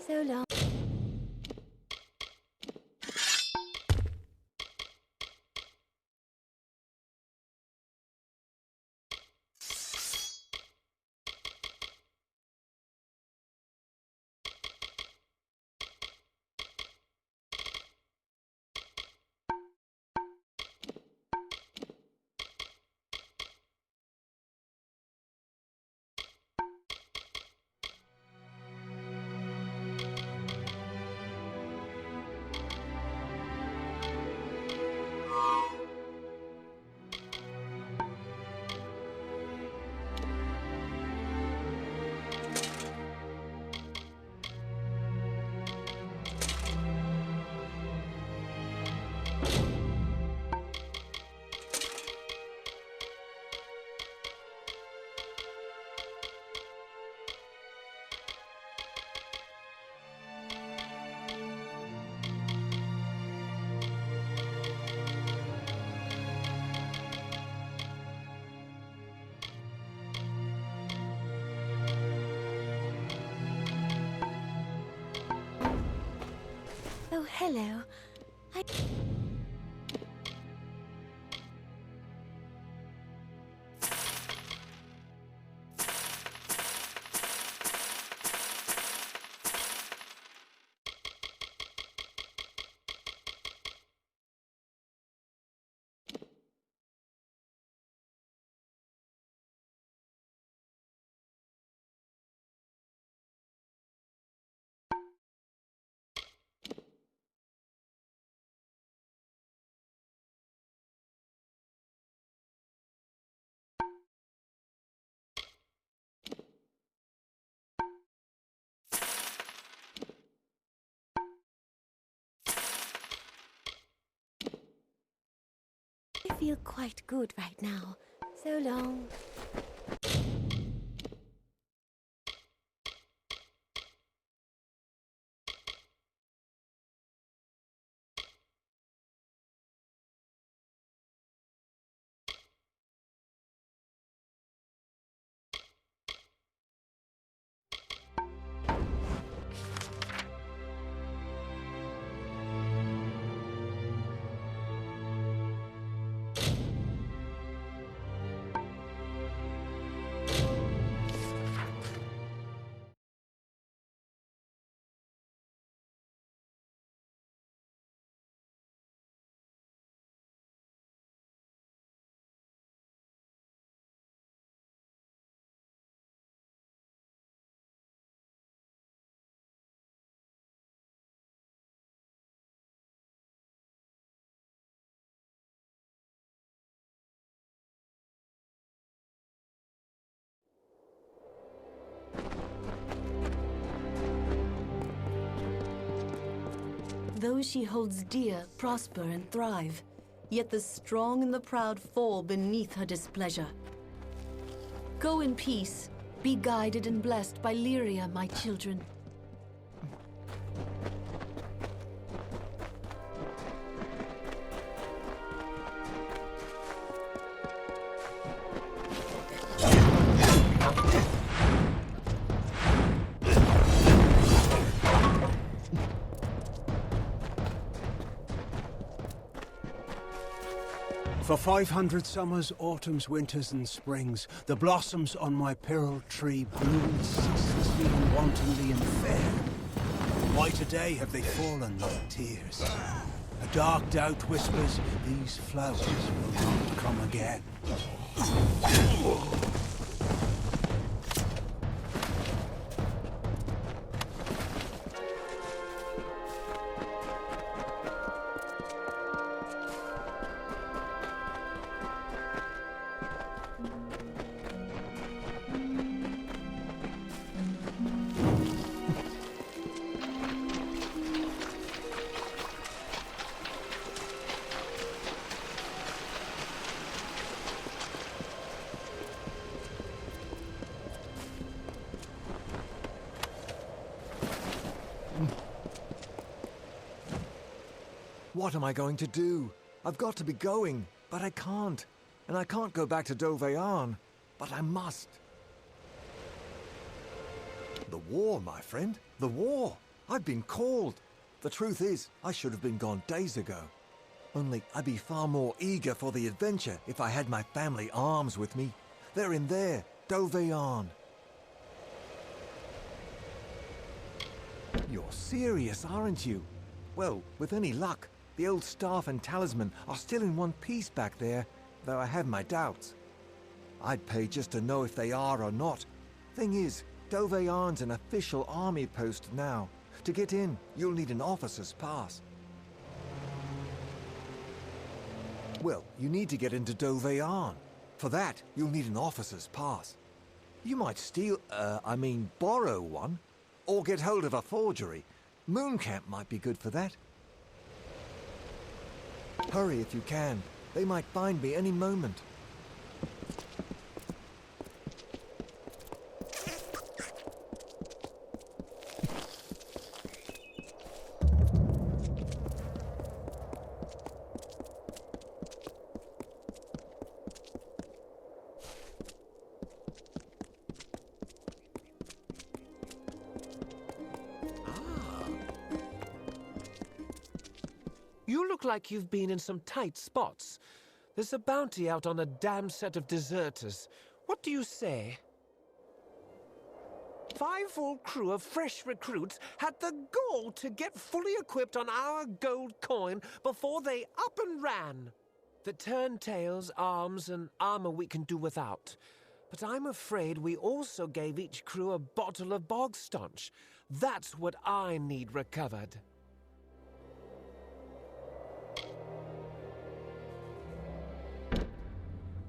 So long. Oh, hello. I feel quite good right now. So long. those she holds dear prosper and thrive. Yet the strong and the proud fall beneath her displeasure. Go in peace. Be guided and blessed by Lyria, my children. For 500 summers, autumns, winters, and springs, the blossoms on my pearl tree bloomed ceaselessly and wantonly and fair. Why today have they fallen like tears? A dark doubt whispers, these flowers will not come again. What am I going to do? I've got to be going, but I can't. And I can't go back to Dovearn, but I must. The war, my friend. The war. I've been called. The truth is, I should have been gone days ago. Only I'd be far more eager for the adventure if I had my family arms with me. They're in there, Dovearn. You're serious, aren't you? Well, with any luck, the old staff and talisman are still in one piece back there, though I have my doubts. I'd pay just to know if they are or not. Thing is, Dovearn's an official army post now. To get in, you'll need an officer's pass. Well, you need to get into Dovearn. For that, you'll need an officer's pass. You might borrow one, or get hold of a forgery. Mooncamp might be good for that. Hurry if you can. They might find me any moment. You look like you've been in some tight spots. There's a bounty out on a damn set of deserters. What do you say? 5 full crew of fresh recruits had the gall to get fully equipped on our gold coin before they up and ran. The turntails, arms, and armor we can do without. But I'm afraid we also gave each crew a bottle of bog staunch. That's what I need recovered.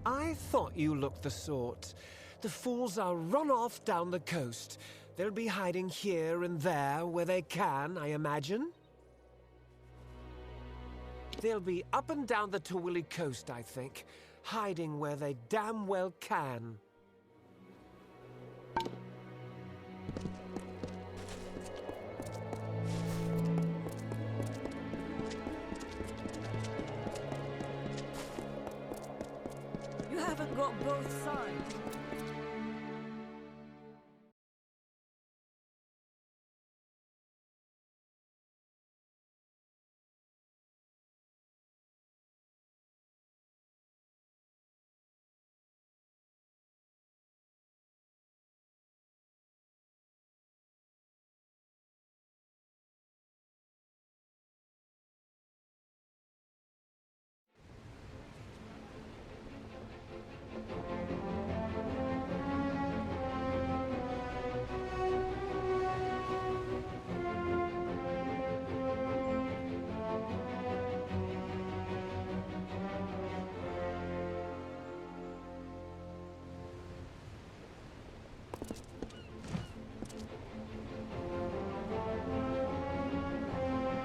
I thought you looked the sort. The fools are run off down the coast. They'll be hiding here and there where they can, I imagine. They'll be up and down the Tawili coast, I think, hiding where they damn well can. You haven't got both sides.